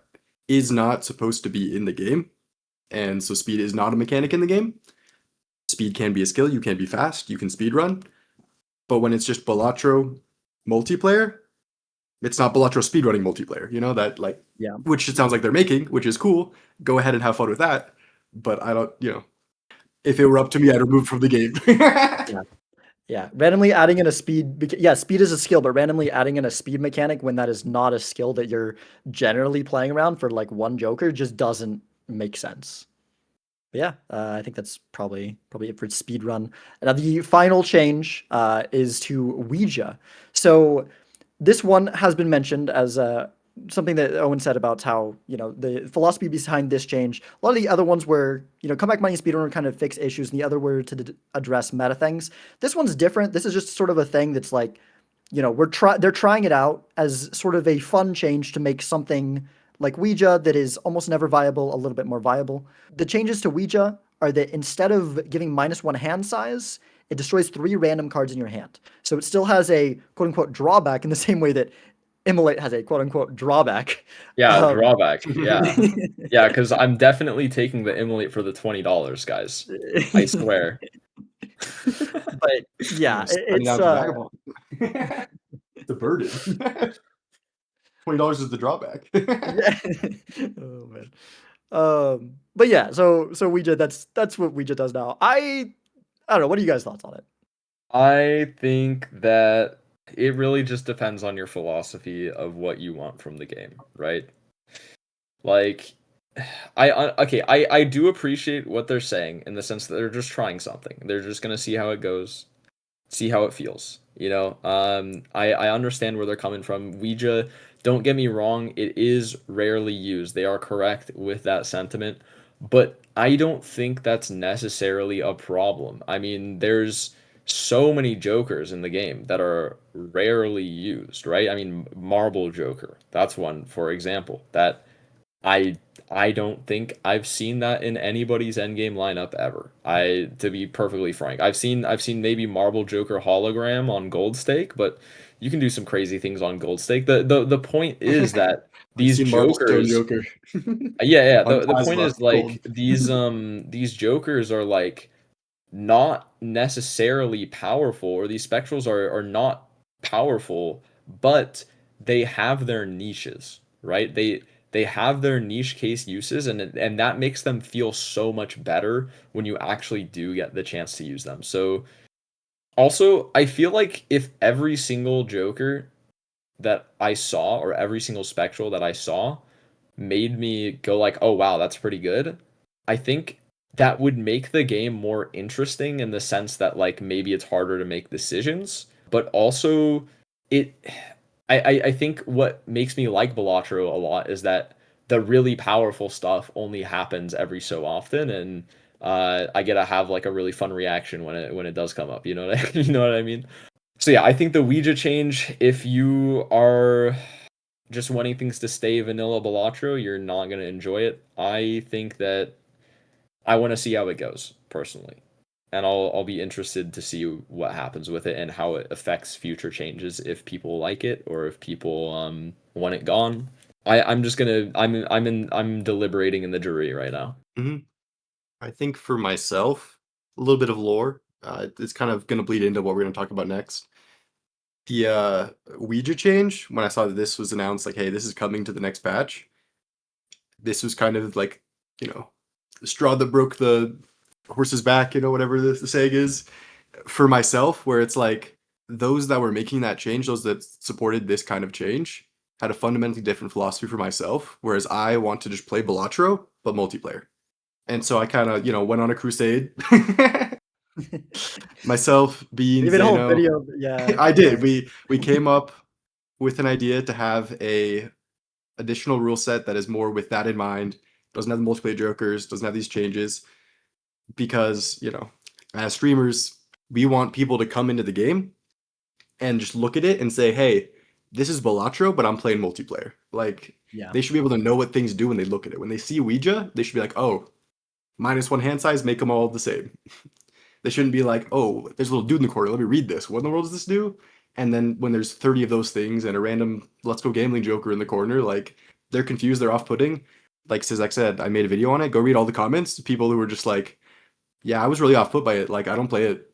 is not supposed to be in the game, and so speed is not a mechanic in the game. Speed can be a skill. You can be fast. You can speed run. But when it's just Balatro multiplayer, it's not Balatro speedrunning multiplayer, you know, that like, Yeah. which it sounds like they're making, which is cool. Go ahead and have fun with that. But I don't, you know, if it were up to me, I'd remove from the game. Yeah, randomly adding in a speed. Yeah, speed is a skill, but randomly adding in a speed mechanic when that is not a skill that you're generally playing around for like one Joker just doesn't make sense. But yeah, I think that's probably it for speedrun. Now the final change is to Ouija. So this one has been mentioned as something that Owen said about how, you know, the philosophy behind this change. A lot of the other ones were, you know, comeback money and speedrun kind of fix issues, and the other were to address meta things. This one's different. This is just sort of a thing that's like, you know, they're trying it out as sort of a fun change to make something like Ouija that is almost never viable a little bit more viable. The changes to Ouija are that instead of giving -1 hand size, it destroys 3 random cards in your hand. So it still has a quote unquote drawback in the same way that Immolate has a quote unquote drawback. Yeah, Um, drawback. Yeah. Yeah, because I'm definitely taking the Immolate for the $20, guys. I swear. but yeah, Spreading it's out to Vagabond. It's a burden. $20 is the drawback. yeah. Oh man. But yeah, so Ouija, that's what Ouija does now. I don't know. What are you guys' thoughts on it? I think that it really just depends on your philosophy of what you want from the game, right? Like, I do appreciate what they're saying in the sense that they're just trying something. They're just gonna see how it goes, see how it feels. You know, I understand where they're coming from. Ouija, don't get me wrong, it is rarely used. They are correct with that sentiment, but I don't think that's necessarily a problem. I mean, there's so many jokers in the game that are rarely used, right? I mean, Marble Joker, that's one, for example, that I I don't think I've seen that in anybody's endgame lineup ever. To be perfectly frank, I've seen maybe Marble Joker hologram on Gold Stake, but you can do some crazy things on Gold Stake. The point is that I've these seen Marble Stone jokers, Joker. yeah. On The point Plasma is like Gold. these jokers are like not necessarily powerful, or these spectrals are not powerful, but they have their niches, right? They have their niche case uses, and that makes them feel so much better when you actually do get the chance to use them. So also, I feel like if every single Joker that I saw, or every single spectral that I saw, made me go like, "Oh wow, that's pretty good." I think that would make the game more interesting in the sense that like maybe it's harder to make decisions, but also it I think what makes me like Balatro a lot is that the really powerful stuff only happens every so often, and I get to have like a really fun reaction when it does come up. You know what you know what I mean? So yeah, I think the Ouija change, if you are just wanting things to stay vanilla Balatro, you're not going to enjoy it. I think that I want to see how it goes personally. And I'll be interested to see what happens with it and how it affects future changes if people like it or if people want it gone. I'm just gonna I'm deliberating in the jury right now. I think for myself, a little bit of lore. It's kind of going to bleed into what we're going to talk about next. The Ouija change, when I saw that this was announced, like, hey, this is coming to the next patch, this was kind of like, the straw that broke the horse's back, whatever the saying is, for myself, where it's like those that were making that change, those that supported this kind of change, had a fundamentally different philosophy for myself, whereas I want to just play Balatro, but multiplayer. And so I kind of, went on a crusade. Myself, Bean, Even a whole Zeno. video, yeah. I did. We came up with an idea to have a additional rule set that is more with that in mind. Doesn't have the multiplayer jokers, doesn't have these changes. Because, as streamers, we want people to come into the game and just look at it and say, hey, this is Balatro, but I'm playing multiplayer. Like, Yeah. they should be able to know what things do when they look at it. When they see Ouija, they should be like, oh, -1 hand size, make them all the same. They shouldn't be like, oh, there's a little dude in the corner. Let me read this. What in the world does this do? And then when there's 30 of those things and a random let's go gambling joker in the corner, like they're confused, they're off-putting. Like Sizek said, I made a video on it. Go read all the comments. People who were just like, yeah, I was really off-put by it. Like, I don't play it.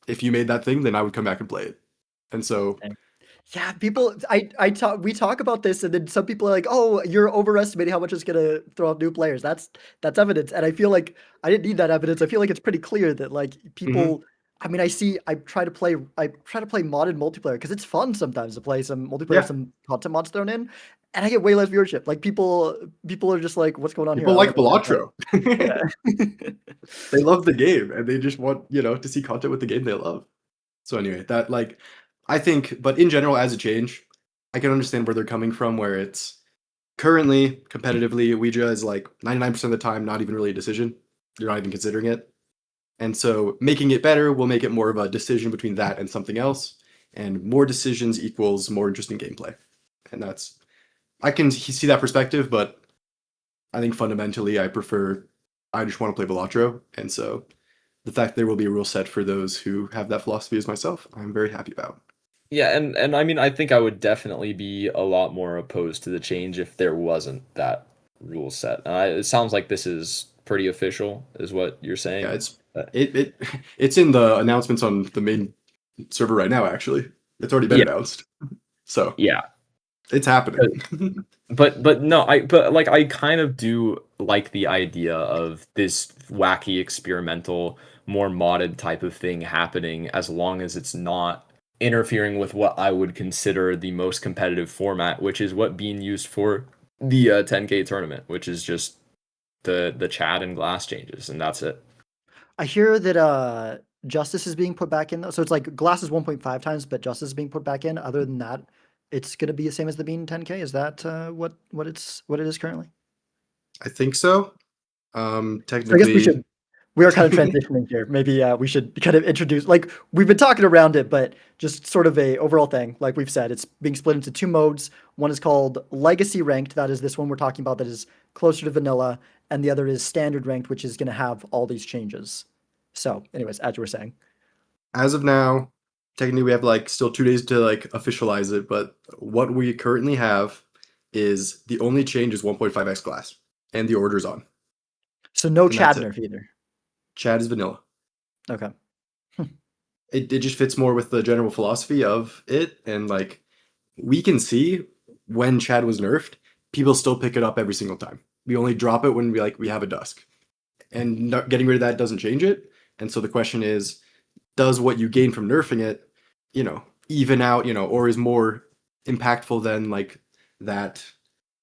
If you made that thing, then I would come back and play it. And so Yeah, people, we talk about this, and then some people are like, "Oh, you're overestimating how much it's gonna throw off new players." That's evidence, and I feel like I didn't need that evidence. I feel like it's pretty clear that like people. I mean, I try to play modded multiplayer because it's fun sometimes to play some multiplayer, Yeah. some content mods thrown in, and I get way less viewership. Like people are just like, "What's going on here?" people I like don't understand." Balatro. Yeah. They love the game and they just want, to see content with the game they love. So anyway, that like I think, but in general, as a change, I can understand where they're coming from, where it's currently competitively, Ouija is like 99% of the time not even really a decision. You're not even considering it. And so making it better will make it more of a decision between that and something else. And more decisions equals more interesting gameplay. And that's I can see that perspective, but I think fundamentally I just want to play Balatro. And so the fact there will be a rule set for those who have that philosophy as myself, I'm very happy about. Yeah, and I mean I think I would definitely be a lot more opposed to the change if there wasn't that rule set. It sounds like this is pretty official, is what you're saying. Yeah, it's in the announcements on the main server right now, actually. It's already been Yeah. announced. So Yeah. it's happening. But no, I kind of do like the idea of this wacky experimental, more modded type of thing happening as long as it's not interfering with what I would consider the most competitive format, which is what being used for the 10K tournament, which is just the Chad and Glass changes, and that's it. I hear that Justice is being put back in though. So it's like Glass is 1.5 times, but Justice is being put back in. Other than that, it's gonna be the same as the Bean 10K. Is that what it is currently? I think so. So I guess Technically, we are kind of transitioning here. Maybe we should kind of introduce, like we've been talking around it, but just sort of a overall thing. Like we've said, it's being split into two modes. One is called Legacy Ranked. That is this one we're talking about that is closer to vanilla, and the other is Standard Ranked, which is going to have all these changes. So, anyways, as you were saying. as of now, technically we have like still 2 days to like officialize it, but what we currently have is the only change is 1.5x glass and the order's on. So no And that's Chad it. nerf either. Chad is vanilla. Okay. It just fits more with the general philosophy of it, and like we can see when Chad was nerfed, people still pick it up every single time. We only drop it when we have a dusk, and getting rid of that doesn't change it. And so the question is, does what you gain from nerfing it, even out, or is more impactful than like that?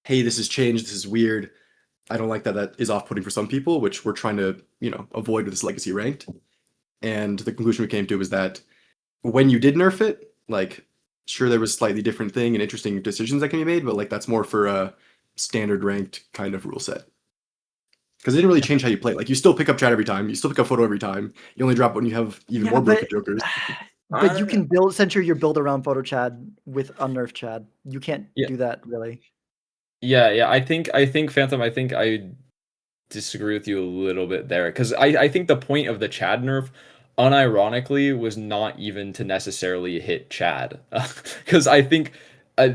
Hey, this has changed. This is weird. I don't like that. That is off-putting for some people, which we're trying to avoid with this legacy ranked. And the conclusion we came to was that when you did nerf it, like sure there was slightly different thing and interesting decisions that can be made, but like that's more for a standard ranked kind of rule set. Because it didn't really change how you play. Like you still pick up chat every time, you still pick up photo every time. You only drop when you have even more broken jokers. But you can center your build around photo Chad with unnerfed Chad. You can't Yeah. do that really. Yeah. I think Phantom. I think I disagree with you a little bit there because I think the point of the Chad nerf, unironically, was not even to necessarily hit Chad, because I think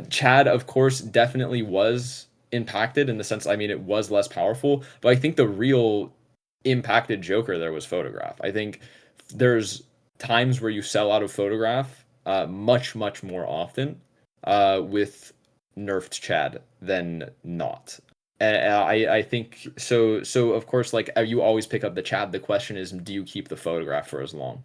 Chad, of course, definitely was impacted in the sense. I mean, it was less powerful, but I think the real impacted Joker there was Photograph. I think there's times where you sell out of Photograph much more often with nerfed Chad than not. And I think so. So of course, like you always pick up the Chad. The question is, do you keep the Photograph for as long?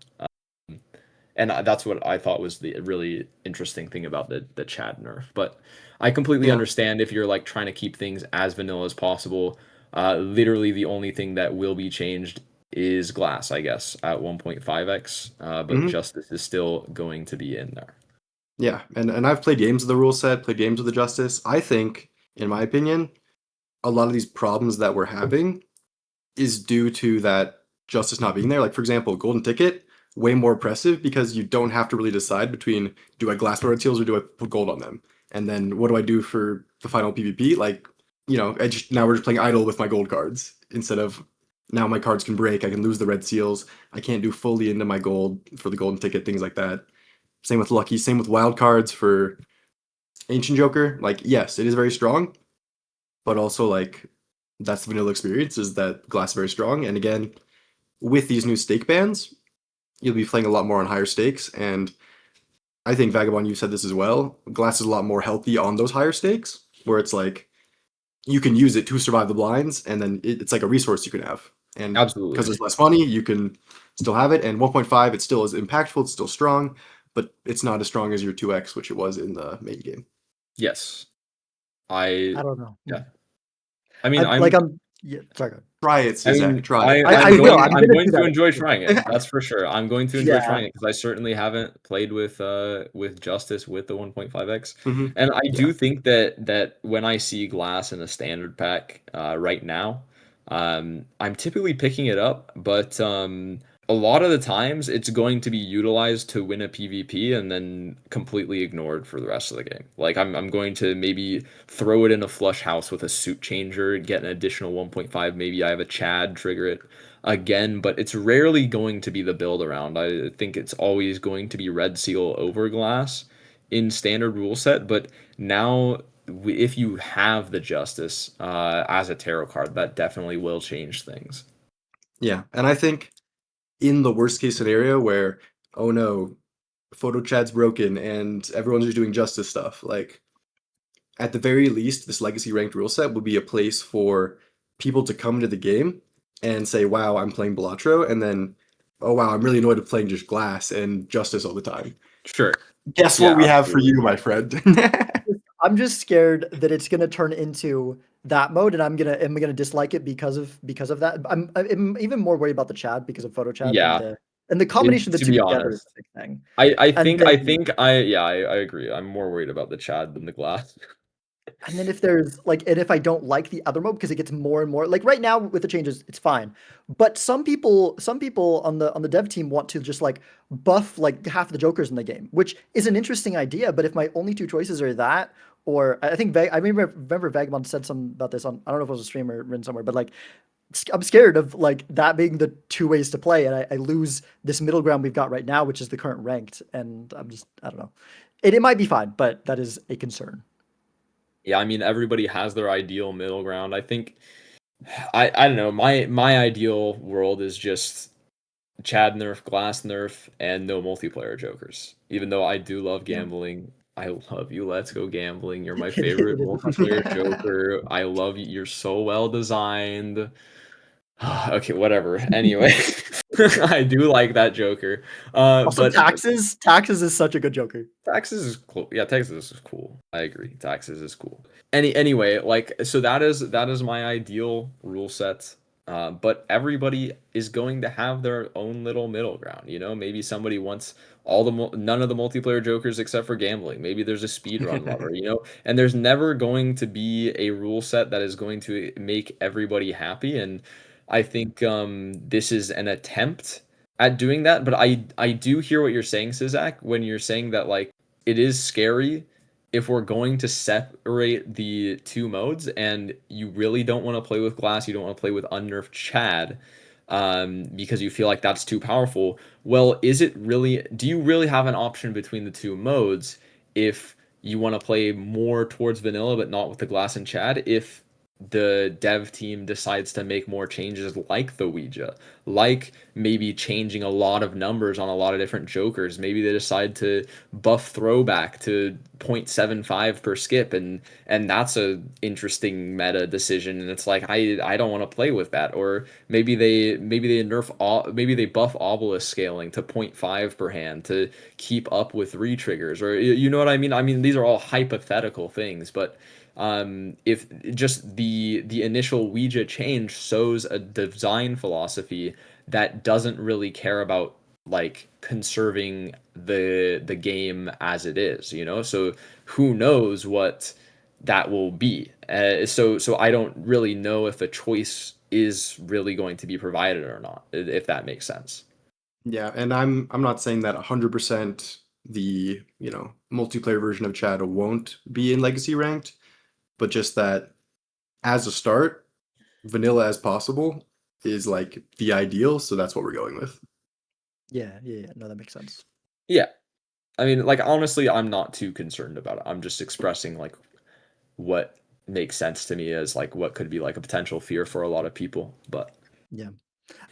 And that's what I thought was the really interesting thing about the Chad nerf. But I completely Yeah. understand if you're like trying to keep things as vanilla as possible. Literally, the only thing that will be changed is glass, I guess, at 1.5x. But Mhm. justice is still going to be in there. Yeah, and I've played games of the rule set, played games of the justice. I think, in my opinion, a lot of these problems that we're having is due to that justice not being there. Like for example, golden ticket, way more oppressive because you don't have to really decide between do I glass my red seals or do I put gold on them, and then what do I do for the final PvP? Like now we're just playing idle with my gold cards instead of now my cards can break. I can lose the red seals. I can't do fully into my gold for the golden ticket, things like that. Same with lucky. Same with wild cards for ancient Joker. Like yes, it is very strong, but also like that's the vanilla experience is that glass is very strong. And again, with these new stake bans, you'll be playing a lot more on higher stakes. And I think Vagabond, you said this as well. Glass is a lot more healthy on those higher stakes, where it's like you can use it to survive the blinds, and then it's like a resource you can have. And Absolutely. because there's less money, you can still have it. And 1.5, it still is impactful, it's still strong, but it's not as strong as your 2x, which it was in the main game. Yes. I don't know. Yeah. I mean, Yeah, sorry. Go ahead. Try it, I Zach. mean, Try it. I will. I'm I'm gonna going do to that. enjoy trying it. That's for sure. I'm going to enjoy Yeah. trying it because I certainly haven't played with Justice with the 1.5x. Mhm. And I Yeah. do think that when I see glass in a standard pack right now, I'm typically picking it up, but a lot of the times it's going to be utilized to win a PvP and then completely ignored for the rest of the game. Like I'm going to maybe throw it in a flush house with a suit changer, get an additional 1.5. Maybe I have a Chad trigger it again, but it's rarely going to be the build around. I think it's always going to be red seal over glass in standard rule set. But now, if you have the justice as a tarot card, that definitely will change things. Yeah, and I think in the worst case scenario where, oh no, photo chat's broken and everyone's just doing justice stuff, like at the very least, this legacy ranked rule set would be a place for people to come to the game and say, wow, I'm playing Balatro, and then, oh wow, I'm really annoyed with playing just glass and justice all the time. Sure. Guess Yeah, what we have for absolutely. you, my friend. I'm just scared that it's gonna turn into that mode, and I'm gonna dislike it because of that. I'm even more worried about the Chad because of photo Chad Yeah. and the combination of To the two be together is honest, the big thing. I And think then I agree. I'm more worried about the Chad than the glass. And then if there's like, and if I don't like the other mode because it gets more and more like right now with the changes, it's fine. But some people on the dev team want to just like buff like half the Jokers in the game, which is an interesting idea. But if my only two choices are that, or I think I remember Vagabond said something about this on I don't know if it was a stream or written somewhere, but like I'm scared of like that being the two ways to play, and I lose this middle ground we've got right now, which is the current ranked, and I don't know. It might be fine, but that is a concern. Yeah, I mean everybody has their ideal middle ground. I think I don't know. My ideal world is just Chad nerf, glass nerf, and no multiplayer jokers. Even though I do love Yeah. gambling. I love you. Let's go gambling. You're my It favorite is a fun multiplayer joker. I love you. You're so well designed. Okay, whatever. Anyway, I do like that Joker. Also, But taxes. Taxes is such a good Joker. Taxes is cool. Yeah, Taxes is cool. I agree. Taxes is cool. Anyway, like so that is my ideal rule set. But everybody is going to have their own little middle ground. You know, maybe somebody wants none of the multiplayer jokers except for gambling. Maybe there's a speed run lover. You know, and there's never going to be a rule set that is going to make everybody happy. And I think this is an attempt at doing that, but I do hear what you're saying, Sizak, when you're saying that like it is scary if we're going to separate the two modes and you really don't want to play with glass, you don't want to play with unnerfed Chad, because you feel like that's too powerful. Well, is it really, do you really have an option between the two modes if you want to play more towards vanilla but not with the glass and Chad? If the dev team decides to make more changes like the Ouija, like maybe changing a lot of numbers on a lot of different jokers. Maybe they decide to buff throwback to 0.75 per skip, and that's a interesting meta decision. And it's like I don't want to play with that. Or maybe they buff obelisk scaling to 0.5 per hand to keep up with re-triggers. Or you know what I mean? I mean, these are all hypothetical things, but if just the initial Ouija change sows a design philosophy that doesn't really care about like conserving the game as it is, you know? So who knows what that will be. So I don't really know if a choice is really going to be provided or not, if that makes sense. Yeah, and I'm not saying that 100% the, multiplayer version of Chad won't be in legacy ranked, but just that as a start, vanilla as possible is like the ideal, so that's what we're going with. Yeah. No, that makes sense. Yeah. I mean, like honestly, I'm not too concerned about it. I'm just expressing like what makes sense to me as like what could be like a potential fear for a lot of people. But Yeah.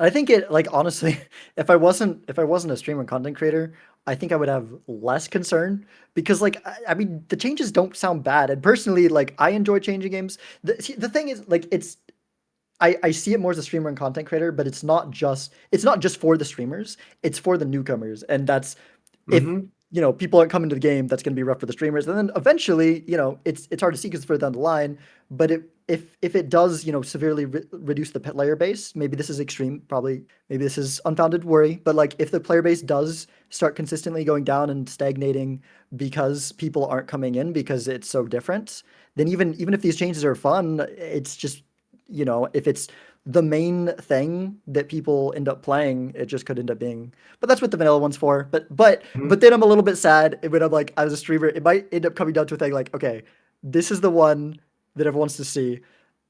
I think it like honestly, if I wasn't a streamer and content creator, I think I would have less concern because like I mean the changes don't sound bad. And personally, like I enjoy changing games. The thing is like I see it more as a streamer and content creator, but it's not just for the streamers, it's for the newcomers. And that's if Mm-hmm. people aren't coming to the game, that's going to be rough for the streamers. And then eventually, it's hard to see because it's further down the line. But if it does, severely reduce the player base, maybe this is extreme, probably maybe this is unfounded worry. But like if the player base does start consistently going down and stagnating because people aren't coming in because it's so different, then even if these changes are fun, it's just if it's the main thing that people end up playing, it just could end up being. But that's what the vanilla one's for. But then I'm a little bit sad when I'm like, as a streamer, it might end up coming down to a thing like, okay, this is the one that everyone wants to see.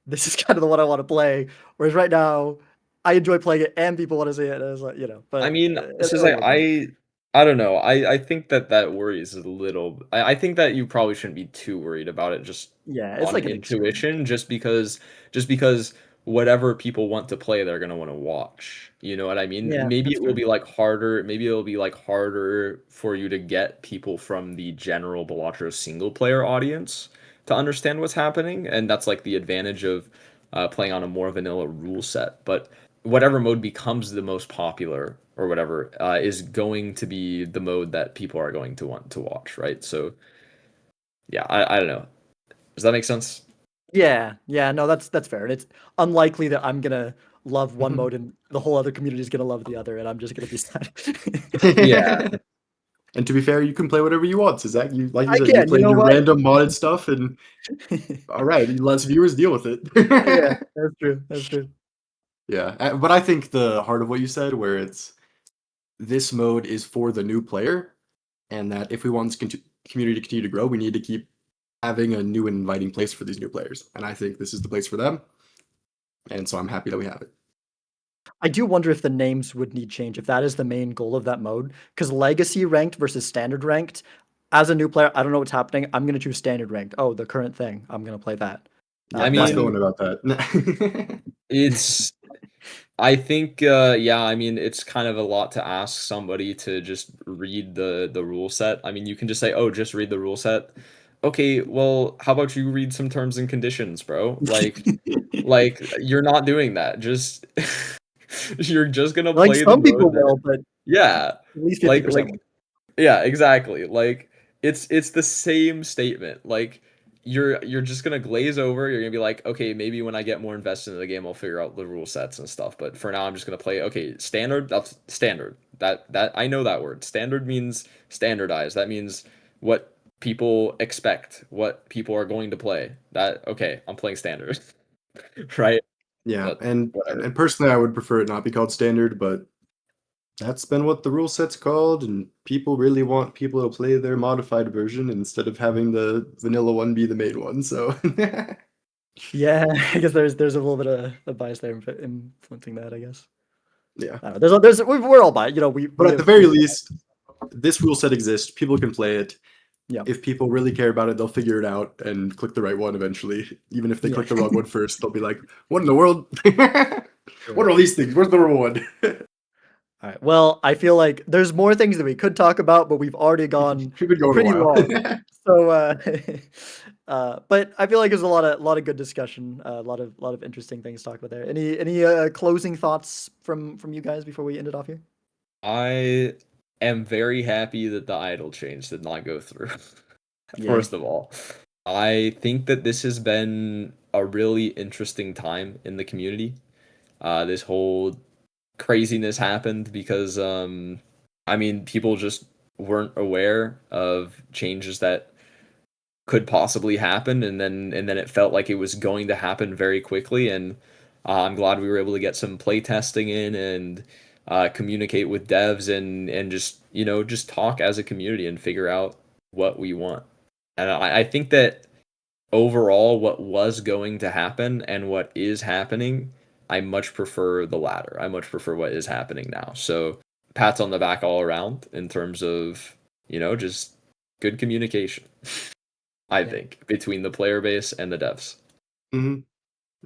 This is kind of the one I want to play. Whereas right now, I enjoy playing it and people want to see it. And it's like, I but mean, it, it's just it'll like work out. I don't know. I think that worries a little. I think that you probably shouldn't be too worried about it just Yeah, it's on like an experiment. intuition, just because whatever people want to play, they're gonna want to watch. You know what I mean? Yeah, Maybe that's it will fair. be like harder. Maybe it'll be like harder for you to get people from the general Balatro single player audience to understand what's happening, and that's like the advantage of playing on a more vanilla rule set. But whatever mode becomes the most popular or whatever is going to be the mode that people are going to want to watch, right? So yeah, I don't know. Does that make sense? Yeah, no, that's fair. And it's unlikely that I'm gonna love one Mm-hmm. mode and the whole other community is gonna love the other, and I'm just gonna be sad. Yeah. And to be fair, you can play whatever you want. So Zach, you like you I said, you can, you played know your what? random modded stuff, and all right, let viewers deal with Yeah, it. that's true. That's true. Yeah, but I think the heart of what you said, where it's this mode is for the new player, and that if we want this community to continue to grow, we need to keep having a new and inviting place for these new players. And I think this is the place for them. And so I'm happy that we have it. I do wonder if the names would need change if that is the main goal of that mode. Because legacy ranked versus standard ranked, as a new player, I don't know what's happening. I'm gonna choose standard ranked. Oh, the current thing. I'm gonna play that. I Yeah, not That mean, going about that. it's I think yeah, I mean it's kind of a lot to ask somebody to just read the rule set. I mean, you can just say, "Oh, just read the rule set." Okay, well, how about you read some terms and conditions, bro? Like you're not doing that. Just you're just gonna like play the some people mode will, that but yeah. at least 50% Like will. yeah, exactly. Like it's the same statement. Like you're just gonna glaze over. You're gonna be like, okay, maybe when I get more invested in the game, I'll figure out the rule sets and stuff. But for now, I'm just gonna play. Okay, standard. That's standard. That I know that word. Standard means standardized. That means what people expect, what people are going to play. That okay, I'm playing standard, right? Yeah, But and whatever. personally, I would prefer it not be called standard, but that's been what the rule set's called, and people really want people to play their modified version instead of having the vanilla one be the main one. So Yeah, I guess there's a little bit of a bias there influencing that, I guess. yeah. I don't know, we're all biased, you know, But we at the have very least, this rule set exists. People can play it. yeah. If people really care about it, they'll figure it out and click the right one eventually. Even if they Yeah. click the wrong one first, they'll be like, "What in the world? What are all these things? Where's the number one?" All right. Well, I feel like there's more things that we could talk about, but we've already gone We've been going pretty a while. long. So, but I feel like there's a lot of good discussion, a lot of interesting things to talk about there. Any closing thoughts from you guys before we end it off here? I am very happy that the idle change did not go through. Yeah. First of all, I think that this has been a really interesting time in the community. This whole craziness happened because I mean, people just weren't aware of changes that could possibly happen, and then it felt like it was going to happen very quickly. And I'm glad we were able to get some play testing in and communicate with devs and just just talk as a community and figure out what we want. And I think that overall, what was going to happen and what is happening, I much prefer the latter. I much prefer what is happening now. So pats on the back all around in terms of just good communication. I Yeah. think between the player base and the devs. Mhm.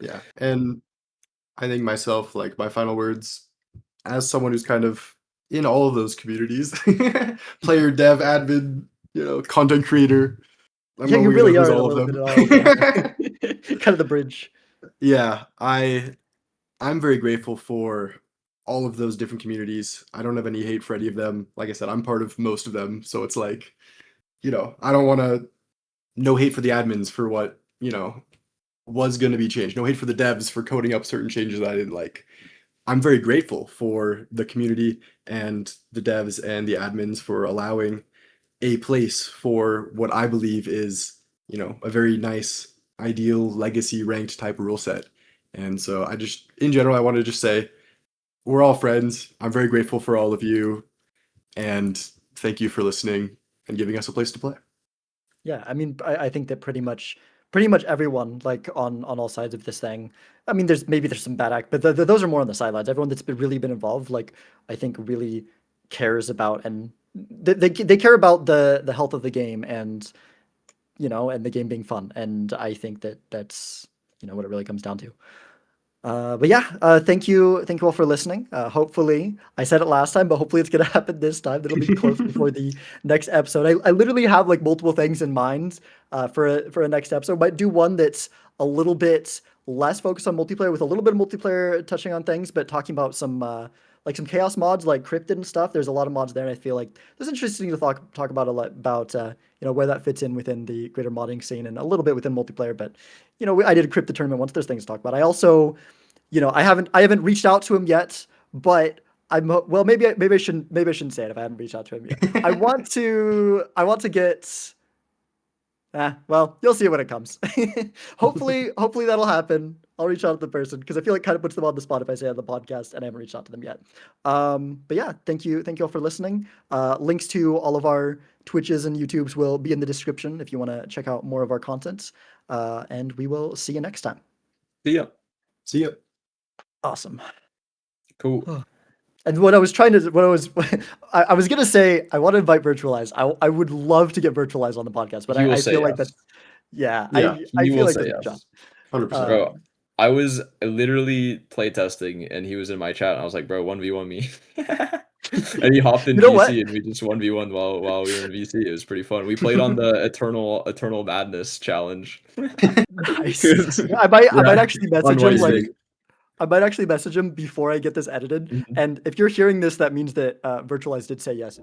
Yeah, and I think myself, like my final words, as someone who's kind of in all of those communities, player, dev, admin, content creator. I'm Yeah, a you weirdo really who's are a all of little bit them. of all of them. Kind of the bridge. Yeah, I'm very grateful for all of those different communities. I don't have any hate for any of them. Like I said, I'm part of most of them, so it's like, I don't want to no hate for the admins for what, was going to be changed. No hate for the devs for coding up certain changes that I didn't like. I'm very grateful for the community and the devs and the admins for allowing a place for what I believe is, a very nice, ideal legacy ranked type of rule set. And so in general, I want to just say we're all friends. I'm very grateful for all of you. And thank you for listening and giving us a place to play. Yeah, I mean, I think that pretty much everyone, like on all sides of this thing. I mean, there's some bad act, but those are more on the sidelines. Everyone that's really been involved, like I think, really cares about, and they care about the health of the game, and and the game being fun. And I think that that's what it really comes down to. But yeah, thank you all for listening. Hopefully, I said it last time, but hopefully it's gonna happen this time. That'll be close before the next episode. I literally have like multiple things in mind for a next episode. Might do one that's a little bit less focused on multiplayer, with a little bit of multiplayer touching on things, but talking about some like some chaos mods like cryptid and stuff. There's a lot of mods there, and I feel like it's interesting to talk about a lot about where that fits in within the greater modding scene and a little bit within multiplayer. But I did a cryptid tournament once. There's things to talk about. I also I haven't reached out to him yet, but well, maybe I shouldn't say it if I haven't reached out to him yet. I want to get. Well, you'll see it when it comes. Hopefully that'll happen. I'll reach out to the person because I feel like kind of puts them on the spot if I say it on the podcast and I haven't reached out to them yet. But yeah, thank you all for listening. Links to all of our Twitches and YouTubes will be in the description if you want to check out more of our content. And we will see you next time. See ya. See ya. Awesome. Cool. And what I was I was gonna say I want to invite Virtualize. I would love to get Virtualize on the podcast, but He will I say feel like yes. that's yeah. Yeah, I He feel will like say that's a yes. job. 100%. Bro, I was literally playtesting and he was in my chat and I was like, bro, 1v1 me. And he hopped in You know VC what? and we just 1v1 while we were in VC. It was pretty fun. We played on the Eternal Madness challenge. Nice. It was- I might yeah, actually message him unwisely. like I might actually message him before I get this edited. Mhm. And if you're hearing this, that means that Virtualize did say yes.